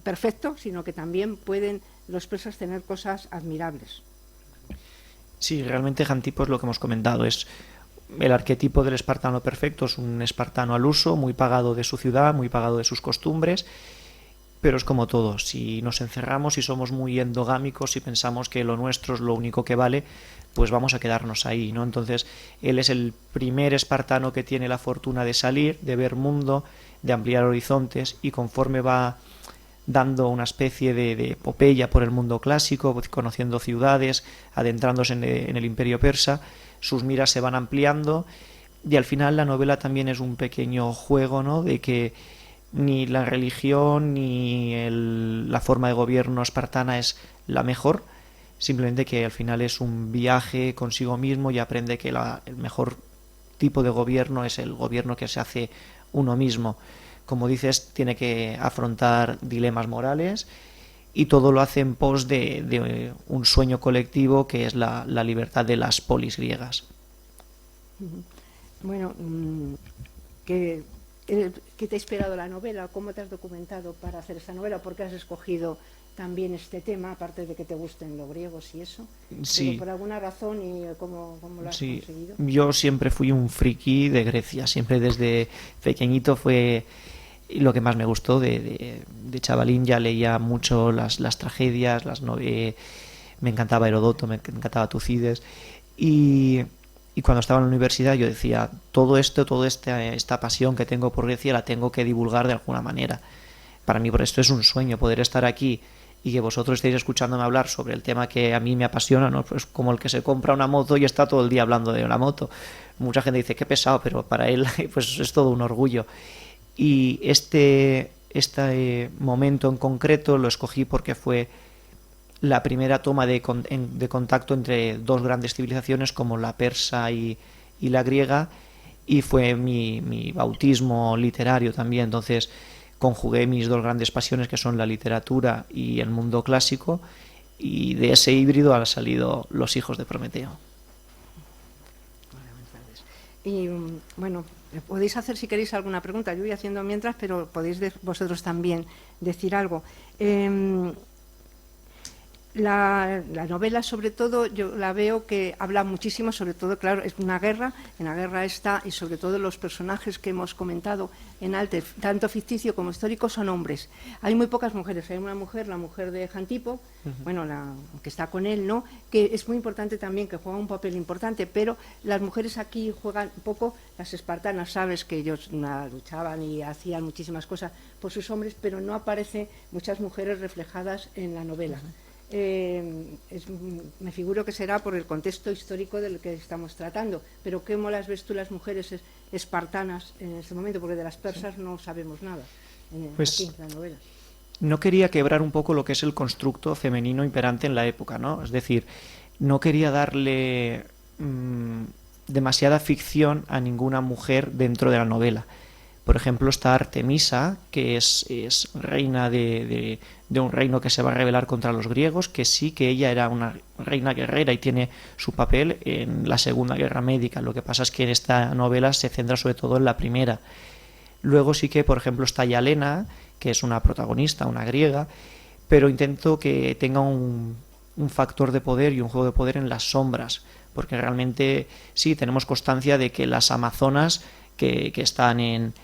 perfecto, sino que también pueden los persas tener cosas admirables. Sí, realmente Jantipo es lo que hemos comentado, es el arquetipo del espartano perfecto, es un espartano al uso, muy pagado de su ciudad, muy pagado de sus costumbres, pero es como todo, si nos encerramos y somos muy endogámicos y pensamos que lo nuestro es lo único que vale, pues vamos a quedarnos ahí, ¿no? Entonces, él es el primer espartano que tiene la fortuna de salir, de ver mundo, de ampliar horizontes, y conforme va dando una especie de epopeya por el mundo clásico, conociendo ciudades, adentrándose en el imperio persa, sus miras se van ampliando, y al final la novela también es un pequeño juego, ¿no? De que ni la religión ni la forma de gobierno espartana es la mejor, simplemente que al final es un viaje consigo mismo y aprende que el mejor tipo de gobierno es el gobierno que se hace uno mismo. Como dices, tiene que afrontar dilemas morales y todo lo hace en pos de un sueño colectivo que es la libertad de las polis griegas. Bueno, ¿qué te ha inspirado la novela? ¿Cómo te has documentado para hacer esta novela? ¿Por qué has escogido también este tema, aparte de que te gusten los griegos y eso? Sí. Pero por alguna razón, ¿y cómo lo has conseguido? Yo siempre fui un friki de Grecia, siempre desde pequeñito fue lo que más me gustó. De chavalín ya leía mucho las tragedias, me encantaba Heródoto, me encantaba Tucídides, y cuando estaba en la universidad yo decía, esta pasión que tengo por Grecia la tengo que divulgar de alguna manera. Para mí por esto es un sueño poder estar aquí y que vosotros estéis escuchándome hablar sobre el tema que a mí me apasiona, ¿no? Pues como el que se compra una moto y está todo el día hablando de la moto. Mucha gente dice, qué pesado, pero para él pues es todo un orgullo. Y este momento en concreto lo escogí porque fue la primera toma de contacto entre dos grandes civilizaciones como la persa y la griega, y fue mi bautismo literario también. Entonces conjugué mis dos grandes pasiones, que son la literatura y el mundo clásico, y de ese híbrido han salido Los hijos de Prometeo. Y bueno, podéis hacer si queréis alguna pregunta, yo voy haciendo mientras, pero podéis vosotros también decir algo. La novela, sobre todo, yo la veo que habla muchísimo, sobre todo, claro, es una guerra, en la guerra está, y sobre todo los personajes que hemos comentado en Alter, tanto ficticio como histórico, son hombres. Hay muy pocas mujeres, hay una mujer, la mujer de Jantipo, bueno, la que está con él, ¿no?, que es muy importante también, que juega un papel importante, pero las mujeres aquí juegan poco. Las espartanas, sabes que ellos luchaban y hacían muchísimas cosas por sus hombres, pero no aparecen muchas mujeres reflejadas en la novela. Me figuro que será por el contexto histórico del que estamos tratando, pero ¿cómo las ves tú las mujeres espartanas en este momento? Porque de las persas no sabemos nada pues, aquí en la novela. No quería quebrar un poco lo que es el constructo femenino imperante en la época, ¿no? Es decir, no quería darle demasiada ficción a ninguna mujer dentro de la novela. Por ejemplo, está Artemisa, que es reina de un reino que se va a rebelar contra los griegos, que sí que ella era una reina guerrera y tiene su papel en la Segunda Guerra Médica. Lo que pasa es que en esta novela se centra sobre todo en la primera. Luego sí que, por ejemplo, está Yalena, que es una protagonista, una griega, pero intento que tenga un factor de poder y un juego de poder en las sombras, porque realmente sí tenemos constancia de que las amazonas que están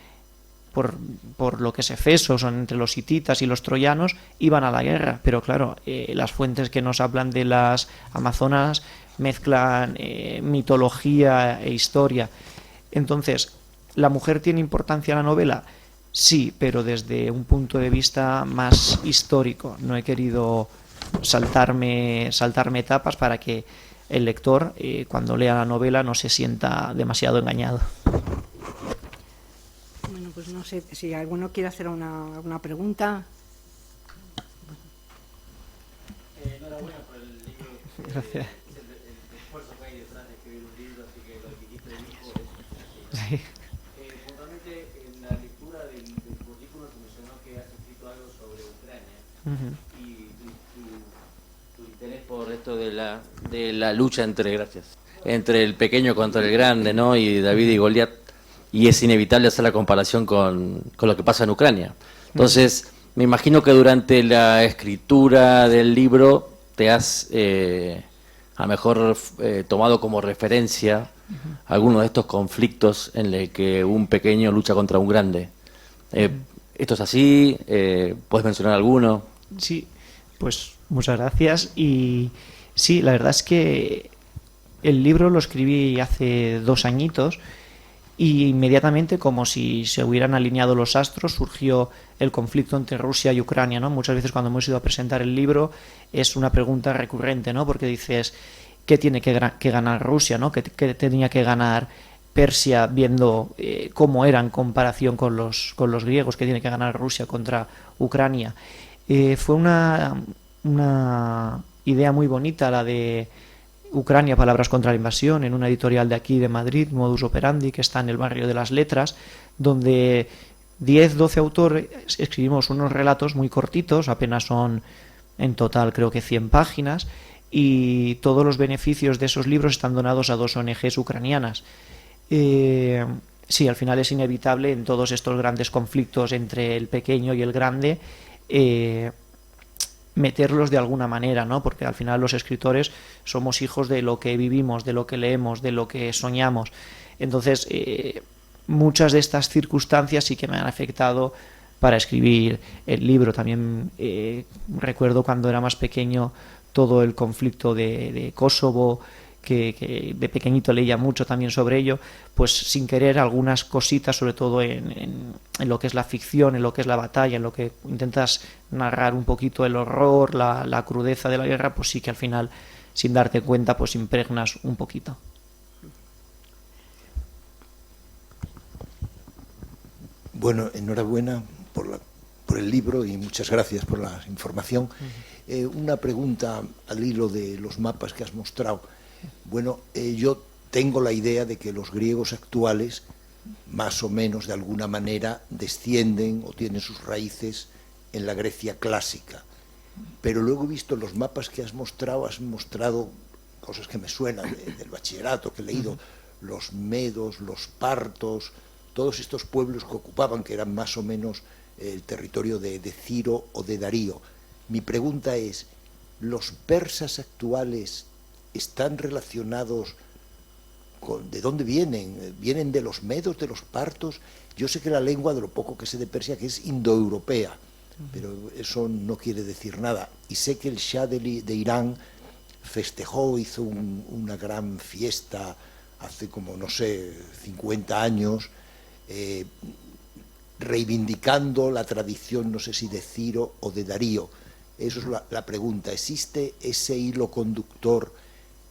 por lo que es Efeso, son entre los hititas y los troyanos, iban a la guerra, pero claro, las fuentes que nos hablan de las amazonas mezclan mitología e historia. Entonces, ¿la mujer tiene importancia en la novela? Sí, pero desde un punto de vista más histórico. No he querido saltarme etapas para que el lector, cuando lea la novela, no se sienta demasiado engañado. Bueno, pues no sé si alguno quiere hacer alguna pregunta. Enhorabuena por el libro. Gracias. El esfuerzo que hay detrás de escribir un libro, así que lo que dijiste del hijo es Sí. puntualmente en la lectura del currículo se mencionó que has escrito algo sobre Ucrania y tu interés por esto de la lucha entre el pequeño contra el grande, ¿no? Y David y Goliat, y es inevitable hacer la comparación con lo que pasa en Ucrania. Entonces, me imagino que durante la escritura del libro te has a lo mejor tomado como referencia algunos de estos conflictos en el que un pequeño lucha contra un grande. ¿Esto es así? ¿Puedes mencionar alguno? Sí, pues muchas gracias. Y sí, la verdad es que el libro lo escribí hace 2 añitos y inmediatamente, como si se hubieran alineado los astros, surgió el conflicto entre Rusia y Ucrania, ¿no? Muchas veces cuando hemos ido a presentar el libro es una pregunta recurrente, ¿no? Porque dices, ¿qué tiene que ganar Rusia, ¿no? ¿Qué tenía que ganar Persia viendo cómo era en comparación con los griegos? ¿Qué tiene que ganar Rusia contra Ucrania? Fue una idea muy bonita la de Ucrania, palabras contra la invasión, en una editorial de aquí de Madrid, Modus Operandi, que está en el barrio de las Letras, donde 10-12 autores escribimos unos relatos muy cortitos, apenas son en total creo que 100 páginas, y todos los beneficios de esos libros están donados a 2 ONGs ucranianas. Sí, al final es inevitable en todos estos grandes conflictos entre el pequeño y el grande meterlos de alguna manera, ¿no? Porque al final los escritores somos hijos de lo que vivimos, de lo que leemos, de lo que soñamos. Entonces, muchas de estas circunstancias sí que me han afectado para escribir el libro. También recuerdo cuando era más pequeño todo el conflicto de Kosovo, que de pequeñito leía mucho también sobre ello, pues sin querer algunas cositas, sobre todo en lo que es la ficción, en lo que es la batalla, en lo que intentas narrar un poquito el horror, la crudeza de la guerra, pues sí que al final, sin darte cuenta, pues impregnas un poquito. Bueno, enhorabuena por el libro y muchas gracias por la información. Una pregunta al hilo de los mapas que has mostrado. Bueno, yo tengo la idea de que los griegos actuales, más o menos de alguna manera, descienden o tienen sus raíces en la Grecia clásica. Pero luego he visto los mapas que has mostrado cosas que me suenan del bachillerato que he leído, los medos, los partos, todos estos pueblos que ocupaban, que eran más o menos el territorio de Ciro o de Darío. Mi pregunta es, ¿los persas actuales están relacionados con de dónde vienen? ¿Vienen de los medos, de los partos? Yo sé que la lengua, de lo poco que sé de Persia, que es indoeuropea, pero eso no quiere decir nada. Y sé que el Shah de Irán festejó, hizo una gran fiesta hace como, no sé, 50 años, reivindicando la tradición, no sé si de Ciro o de Darío. Eso es la pregunta. ¿Existe ese hilo conductor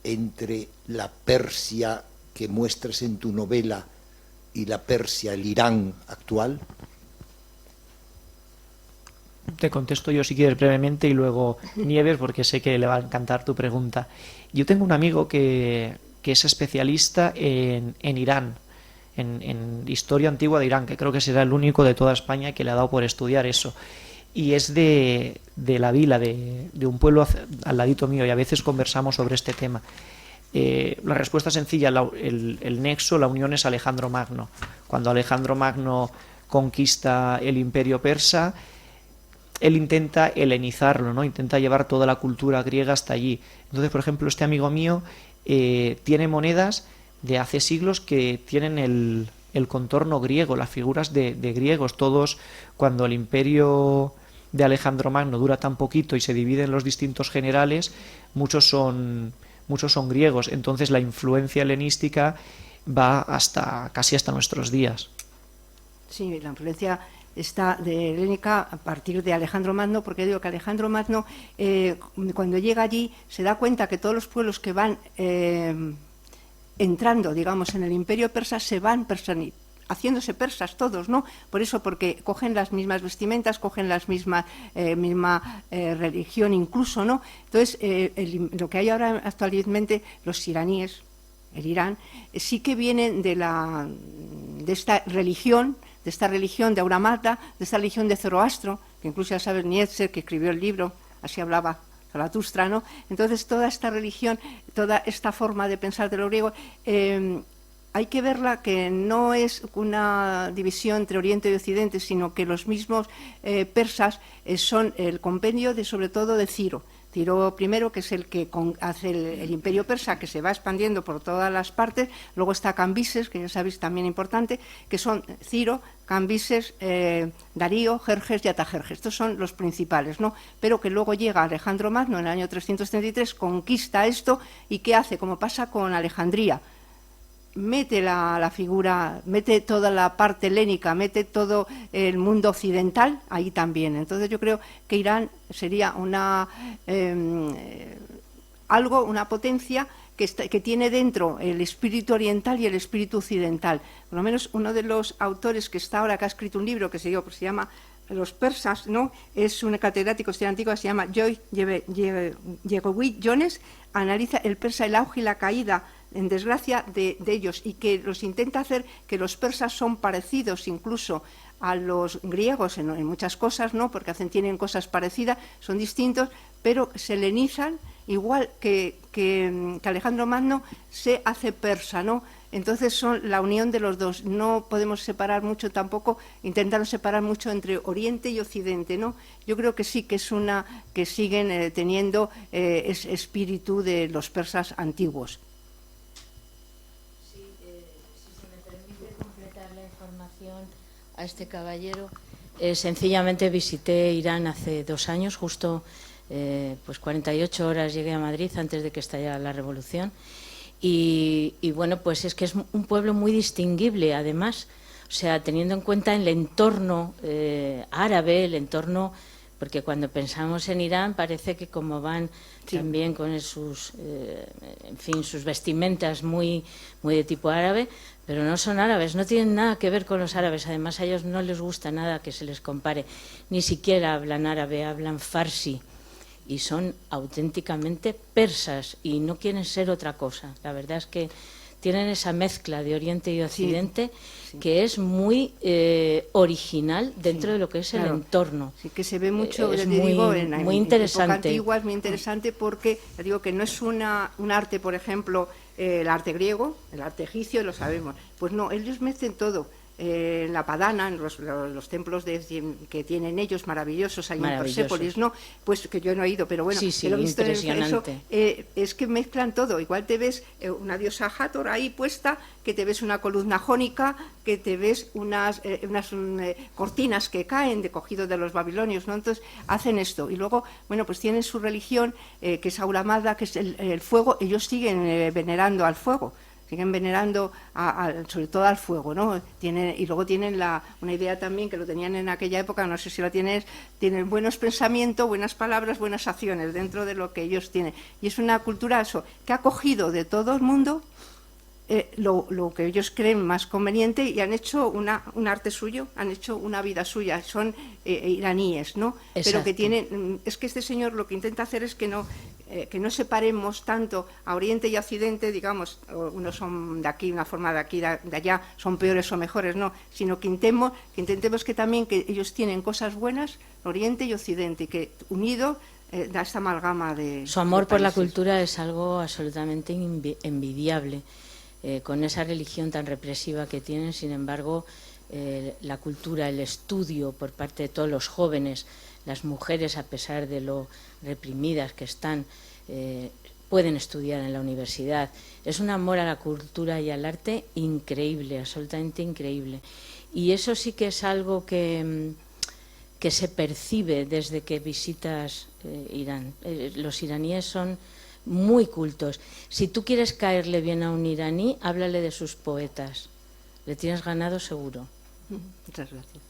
entre la Persia que muestras en tu novela y la Persia, el Irán actual? Te contesto yo si quieres brevemente y luego Nieves, porque sé que le va a encantar tu pregunta. Yo tengo un amigo que es especialista en Irán, en historia antigua de Irán, que creo que será el único de toda España que le ha dado por estudiar eso. Y es de la vila, de un pueblo al ladito mío, y a veces conversamos sobre este tema. La respuesta es sencilla, el nexo, la unión es Alejandro Magno. Cuando Alejandro Magno conquista el imperio persa, él intenta helenizarlo, ¿no? Intenta llevar toda la cultura griega hasta allí. Entonces, por ejemplo, este amigo mío tiene monedas de hace siglos que tienen el contorno griego, las figuras de griegos. Todos, cuando el imperio de Alejandro Magno dura tan poquito y se divide en los distintos generales, muchos son griegos. Entonces la influencia helenística va casi hasta nuestros días. Sí, la influencia está de helénica a partir de Alejandro Magno, porque digo que Alejandro Magno, cuando llega allí, se da cuenta que todos los pueblos que van entrando, digamos, en el imperio persa, se van haciéndose persas todos, ¿no? Por eso, porque cogen las mismas vestimentas, cogen la misma religión incluso, ¿no? Entonces, lo que hay ahora actualmente, los iraníes, el Irán, sí que vienen de esta religión de Aura Mazda, de esta religión de Zoroastro, que incluso ya sabes Nietzsche, que escribió el libro, así hablaba Zaratustra, ¿no? Entonces, toda esta religión, toda esta forma de pensar de lo griego, hay que verla que no es una división entre Oriente y Occidente, sino que los mismos persas son el compendio sobre todo de Ciro. Ciro I, que es el que hace el imperio persa, que se va expandiendo por todas las partes. Luego está Cambises, que ya sabéis también importante, que son Ciro, Cambises, Darío, Jerjes y Artajerjes. Estos son los principales, ¿no? Pero que luego llega Alejandro Magno en el año 333, conquista esto, y ¿qué hace? Como pasa con Alejandría. Mete la figura, mete toda la parte helénica, mete todo el mundo occidental ahí también. Entonces yo creo que Irán sería una potencia que tiene dentro el espíritu oriental y el espíritu occidental. Por lo menos uno de los autores que está ahora, que ha escrito un libro que se llama Los persas, ¿no? Es un catedrático antiguo que se llama Joy Yegowi Jones, analiza el persa, el auge y la caída en desgracia de ellos, y que los intenta hacer que los persas son parecidos incluso a los griegos en muchas cosas, ¿no? Porque tienen cosas parecidas, son distintos, pero se helenizan igual que Alejandro Magno se hace persa, ¿no? Entonces son la unión de los dos. No podemos separar mucho tampoco, intentar separar mucho entre Oriente y Occidente, ¿no? Yo creo que sí, que que siguen teniendo ese espíritu de los persas antiguos. A este caballero, sencillamente visité Irán hace 2 años, justo pues 48 horas llegué a Madrid antes de que estallara la revolución, y bueno, pues es que es un pueblo muy distinguible además, o sea, teniendo en cuenta el entorno árabe, el entorno, porque cuando pensamos en Irán parece que como van también con sus vestimentas muy de tipo árabe, pero no son árabes, no tienen nada que ver con los árabes. Además a ellos no les gusta nada que se les compare, ni siquiera hablan árabe, hablan farsi, y son auténticamente persas y no quieren ser otra cosa. La verdad es que tienen esa mezcla de Oriente y Occidente que es muy original dentro de lo que es el entorno. Sí, que se ve mucho, es muy interesante. En época antigua es muy interesante porque, digo, que no es un arte, por ejemplo, el arte griego, el arte egipcio, lo sabemos. Pues no, ellos mezclan todo. En la Padana, en los templos que tienen ellos maravillosos ahí en Persépolis, ¿no? Pues que yo no he ido, pero bueno, sí, lo he visto impresionante. Es que mezclan todo. Igual te ves una diosa Hathor ahí puesta, que te ves una columna jónica, que te ves unas cortinas que caen cogido de los babilonios, ¿no? Entonces hacen esto. Y luego, bueno, pues tienen su religión, que es Aura Mazda, que es el fuego. Ellos siguen venerando al fuego. Siguen venerando sobre todo al fuego, ¿no? Y luego tienen una idea también, que lo tenían en aquella época, no sé si lo tienen buenos pensamientos, buenas palabras, buenas acciones dentro de lo que ellos tienen. Y es una cultura que ha cogido de todo el mundo lo que ellos creen más conveniente, y han hecho un arte suyo, han hecho una vida suya. Son iraníes, ¿no? Exacto. Pero que tienen... Es que este señor lo que intenta hacer es que no separemos tanto a Oriente y a Occidente, digamos, unos son de aquí, una forma de aquí, de allá, son peores o mejores, no, sino que intentemos que también que ellos tienen cosas buenas, Oriente y Occidente, y que unido da esta amalgama de... Su amor por la países. cultura es algo absolutamente envidiable, con esa religión tan represiva que tienen. Sin embargo, la cultura, el estudio por parte de todos los jóvenes, las mujeres, a pesar de lo reprimidas que están, pueden estudiar en la universidad. Es un amor a la cultura y al arte increíble, absolutamente increíble. Y eso sí que es algo que se percibe desde que visitas Irán. Los iraníes son muy cultos. Si tú quieres caerle bien a un iraní, háblale de sus poetas. Le tienes ganado seguro. Muchas gracias.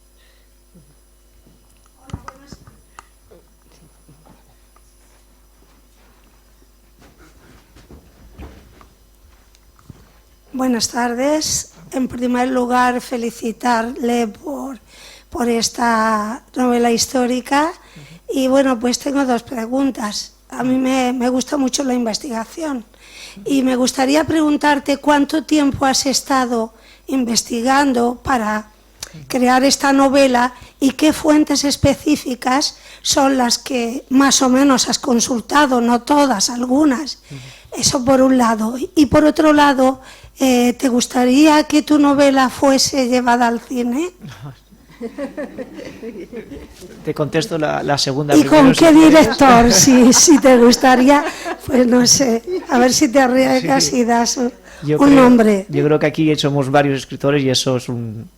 Buenas tardes. En primer lugar, felicitarle por esta novela histórica. Y bueno, pues tengo dos preguntas. A mí me gusta mucho la investigación. Y me gustaría preguntarte cuánto tiempo has estado investigando para crear esta novela y qué fuentes específicas son las que más o menos has consultado, no todas, algunas. Eso por un lado. Y por otro lado, ¿te gustaría que tu novela fuese llevada al cine? Te contesto la segunda. ¿Y con qué director? Si te gustaría, pues no sé, a ver si te arriesgas y das un nombre. Yo creo que aquí somos varios escritores y eso es un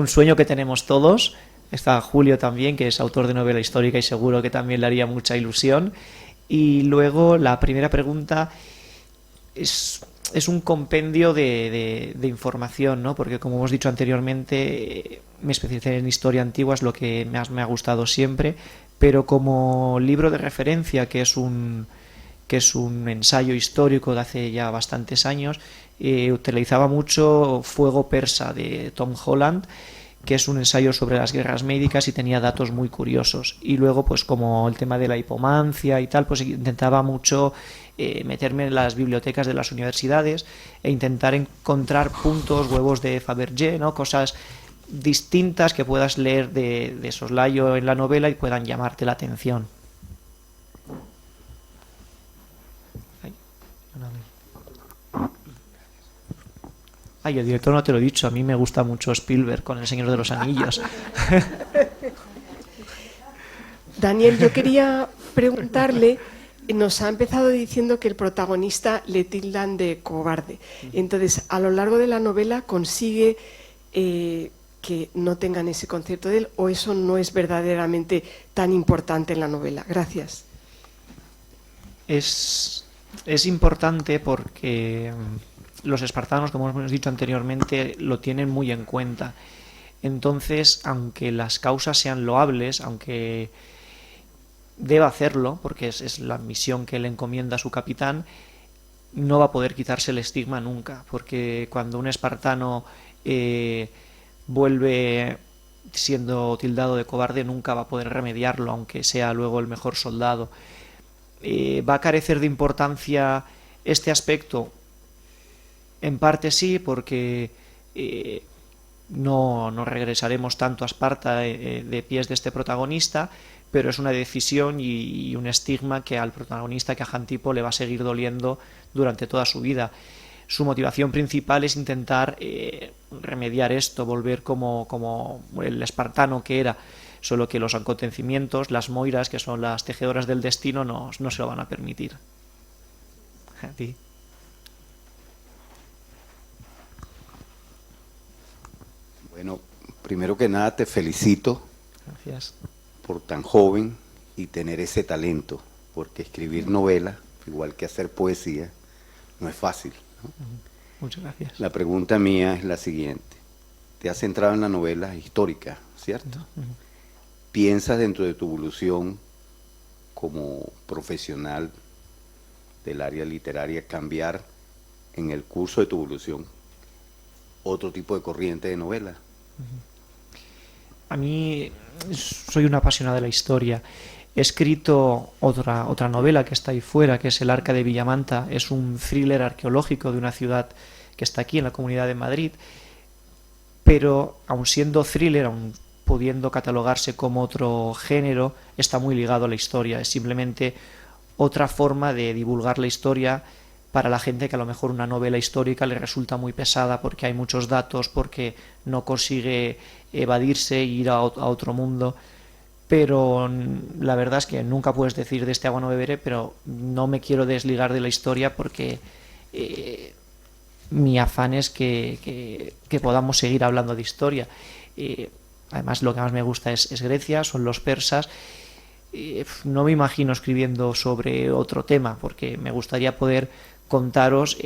sueño que tenemos todos. Está Julio también, que es autor de novela histórica y seguro que también le haría mucha ilusión. Y luego la primera pregunta es un compendio de información, ¿no? Porque como hemos dicho anteriormente, me especialicé en historia antigua, es lo que más me ha gustado siempre, pero como libro de referencia, que es un ensayo histórico de hace ya bastantes años, utilizaba mucho Fuego Persa de Tom Holland, que es un ensayo sobre las guerras médicas y tenía datos muy curiosos. Y luego, pues como el tema de la hipomancia y tal, pues intentaba mucho meterme en las bibliotecas de las universidades e intentar encontrar puntos, huevos de Fabergé, ¿no? Cosas distintas que puedas leer de soslayo en la novela y puedan llamarte la atención. Ay, el director no te lo he dicho, a mí me gusta mucho Spielberg con El Señor de los Anillos. Daniel, yo quería preguntarle, nos ha empezado diciendo que el protagonista le tildan de cobarde. Entonces, a lo largo de la novela consigue que no tengan ese concepto de él, o eso no es verdaderamente tan importante en la novela. Gracias. Es importante porque los espartanos, como hemos dicho anteriormente, lo tienen muy en cuenta. Entonces, aunque las causas sean loables, aunque deba hacerlo, porque es la misión que le encomienda a su capitán, no va a poder quitarse el estigma nunca, porque cuando un espartano vuelve siendo tildado de cobarde, nunca va a poder remediarlo, aunque sea luego el mejor soldado. ¿Va a carecer de importancia este aspecto? En parte sí, porque no regresaremos tanto a Esparta de pies de este protagonista, pero es una decisión y un estigma que al protagonista, que a Jantipo, le va a seguir doliendo durante toda su vida. Su motivación principal es intentar remediar esto, volver como el espartano que era, solo que los acontecimientos, las moiras, que son las tejedoras del destino, no se lo van a permitir. A ti. Bueno, primero que nada te felicito. Gracias. Por tan joven y tener ese talento, porque escribir novela, igual que hacer poesía, no es fácil, ¿no? Muchas gracias. La pregunta mía es la siguiente. Te has centrado en la novela histórica, ¿cierto? ¿Piensas dentro de tu evolución como profesional del área literaria cambiar en el curso de tu evolución otro tipo de corriente de novela? A mí soy un apasionado de la historia. He escrito otra novela que está ahí fuera, que es El Arca de Villamanta. Es un thriller arqueológico de una ciudad que está aquí en la Comunidad de Madrid, pero aun siendo thriller, aun pudiendo catalogarse como otro género, está muy ligado a la historia. Es simplemente otra forma de divulgar la historia para la gente que a lo mejor una novela histórica le resulta muy pesada porque hay muchos datos, porque no consigue evadirse e ir a otro mundo. Pero la verdad es que nunca puedes decir de este agua no beberé, pero no me quiero desligar de la historia porque mi afán es que podamos seguir hablando de historia. Además, lo que más me gusta es Grecia, son los persas. No me imagino escribiendo sobre otro tema, porque me gustaría poder contaros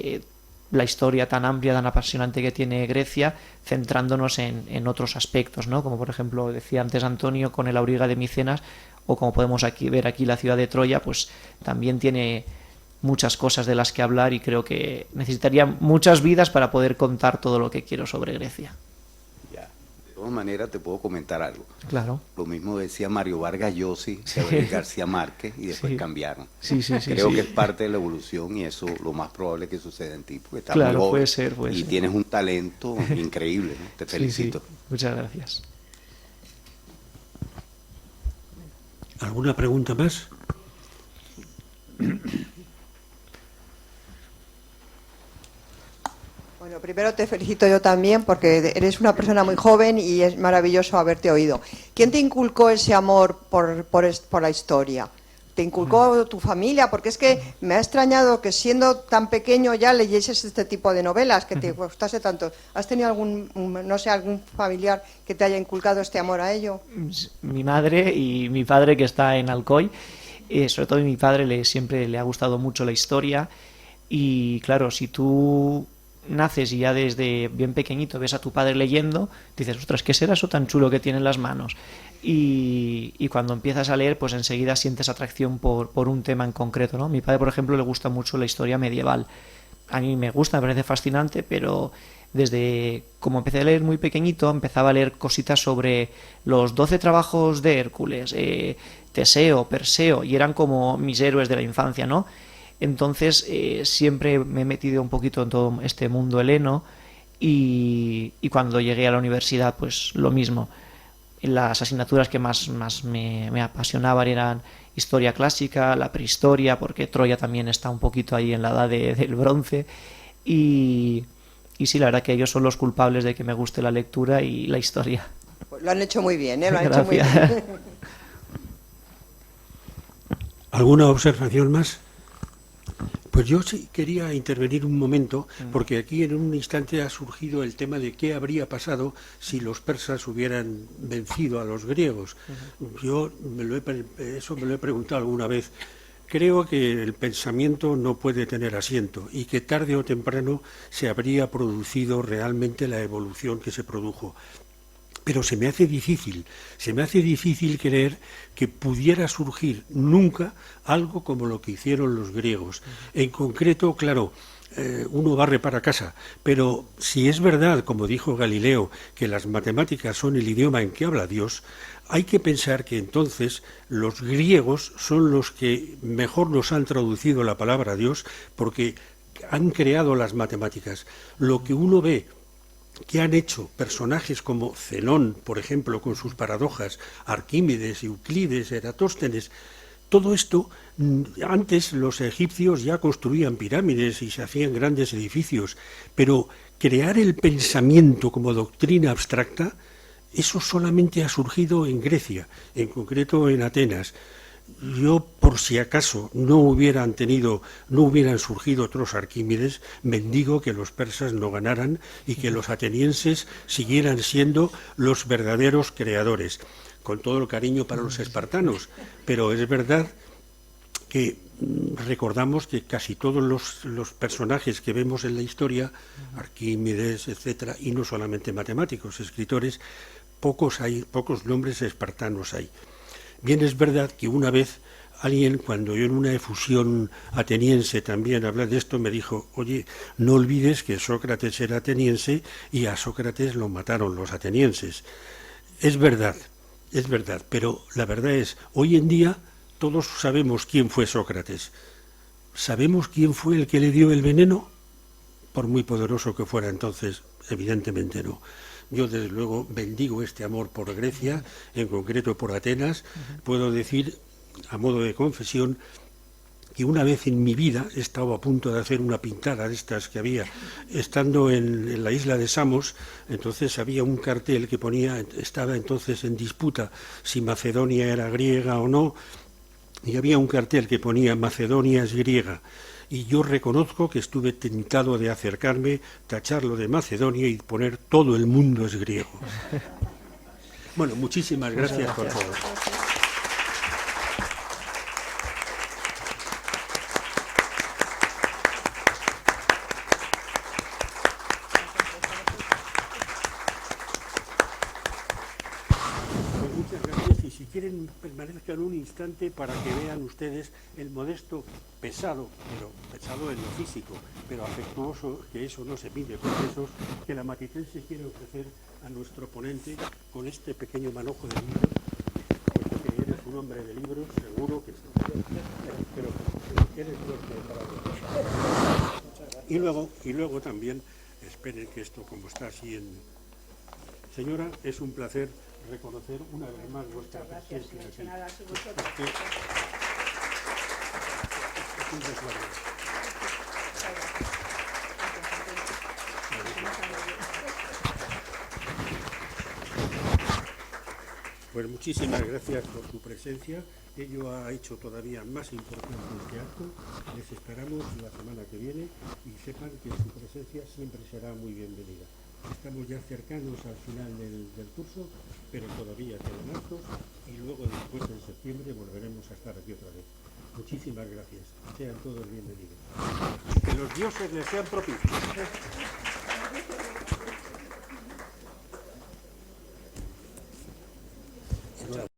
la historia tan amplia, tan apasionante que tiene Grecia, centrándonos en otros aspectos, ¿no? Como por ejemplo decía antes Antonio con el Auriga de Micenas, o como podemos ver aquí la ciudad de Troya, pues también tiene muchas cosas de las que hablar y creo que necesitaría muchas vidas para poder contar todo lo que quiero sobre Grecia. Ya. De todas maneras te puedo comentar algo. Claro. Lo mismo decía Mario Vargas Llosa, Gabriel García Márquez, y después Sí. cambiaron. Sí. Creo que es parte de la evolución y eso lo más probable que suceda en ti, porque estás Claro, muy joven puede ser. y tienes un talento increíble, ¿no? Te felicito. Sí. Muchas gracias. ¿Alguna pregunta más? Bueno, primero te felicito yo también porque eres una persona muy joven y es maravilloso haberte oído. ¿Quién te inculcó ese amor por la historia? ¿Te inculcó tu familia? Porque es que me ha extrañado que siendo tan pequeño ya leyeses este tipo de novelas, que te gustase tanto. ¿Has tenido algún familiar que te haya inculcado este amor a ello? Mi madre y mi padre, que está en Alcoy, sobre todo a mi padre siempre le ha gustado mucho la historia, y claro, si tú naces y ya desde bien pequeñito ves a tu padre leyendo, dices, ostras, ¿qué será eso tan chulo que tiene en las manos? Y cuando empiezas a leer, pues enseguida sientes atracción por un tema en concreto, ¿no? Mi padre, por ejemplo, le gusta mucho la historia medieval. A mí me gusta, me parece fascinante, pero desde como empecé a leer muy pequeñito, empezaba a leer cositas sobre los 12 trabajos de Hércules, Teseo, Perseo, y eran como mis héroes de la infancia, ¿no? Entonces siempre me he metido un poquito en todo este mundo heleno, y cuando llegué a la universidad, pues lo mismo. Las asignaturas que más me apasionaban eran historia clásica, la prehistoria, porque Troya también está un poquito ahí en la edad del bronce, y sí, la verdad que ellos son los culpables de que me guste la lectura y la historia. Pues lo han hecho muy bien, ¿eh? Lo han Gracias. hecho muy bien. ¿Alguna observación más? Pues yo sí quería intervenir un momento, porque aquí en un instante ha surgido el tema de qué habría pasado si los persas hubieran vencido a los griegos. Yo eso me lo he preguntado alguna vez. Creo que el pensamiento no puede tener asiento y que tarde o temprano se habría producido realmente la evolución que se produjo. Pero se me hace difícil creer que pudiera surgir nunca algo como lo que hicieron los griegos. En concreto, claro, uno barre para casa, pero si es verdad, como dijo Galileo, que las matemáticas son el idioma en que habla Dios, hay que pensar que entonces los griegos son los que mejor nos han traducido la palabra Dios, porque han creado las matemáticas. Lo que uno ve que han hecho personajes como Zenón, por ejemplo, con sus paradojas, Arquímedes, Euclides, Eratóstenes, todo esto, antes los egipcios ya construían pirámides y se hacían grandes edificios, pero crear el pensamiento como doctrina abstracta, eso solamente ha surgido en Grecia, en concreto en Atenas. Yo, por si acaso no hubieran surgido otros Arquímedes, bendigo que los persas no ganaran y que los atenienses siguieran siendo los verdaderos creadores, con todo el cariño para los espartanos. Pero es verdad que recordamos que casi todos los personajes que vemos en la historia, Arquímedes, etcétera, y no solamente matemáticos, escritores, pocos nombres espartanos hay. Bien, es verdad que una vez alguien, cuando yo en una efusión ateniense también hablé de esto, me dijo, oye, no olvides que Sócrates era ateniense y a Sócrates lo mataron los atenienses. Es verdad, pero la verdad es, hoy en día todos sabemos quién fue Sócrates. ¿Sabemos quién fue el que le dio el veneno? Por muy poderoso que fuera entonces, evidentemente no. Yo, desde luego, bendigo este amor por Grecia, en concreto por Atenas. Puedo decir, a modo de confesión, que una vez en mi vida he estado a punto de hacer una pintada de estas que había, estando en la isla de Samos. Entonces había un cartel que estaba entonces en disputa si Macedonia era griega o no, y había un cartel que ponía Macedonia es griega. Y yo reconozco que estuve tentado de acercarme, tacharlo de Macedonia y poner todo el mundo es griego. Bueno, muchísimas gracias por todo. Muchas gracias, y si quieren permanecer. aparezcan un instante para que vean ustedes el modesto, pesado, pero pesado en lo físico, pero afectuoso, que eso no se mide con pesos, que la Matritense quiere ofrecer a nuestro ponente con este pequeño manojo de libro, puesto que eres un hombre de libros, seguro que sí. Pero eres y luego también, esperen que esto como está así en... Señora, es un placer reconocer una vez más vuestra presencia aquí. Es un resguardo. Pues muchísimas gracias por su presencia. Ello ha hecho todavía más importante este acto. Les esperamos la semana que viene y sepan que su presencia siempre será muy bienvenida. Estamos ya cercanos al final del curso, pero todavía quedan actos y luego después en septiembre volveremos a estar aquí otra vez. Muchísimas gracias. Sean todos bienvenidos. Que los dioses les sean propicios.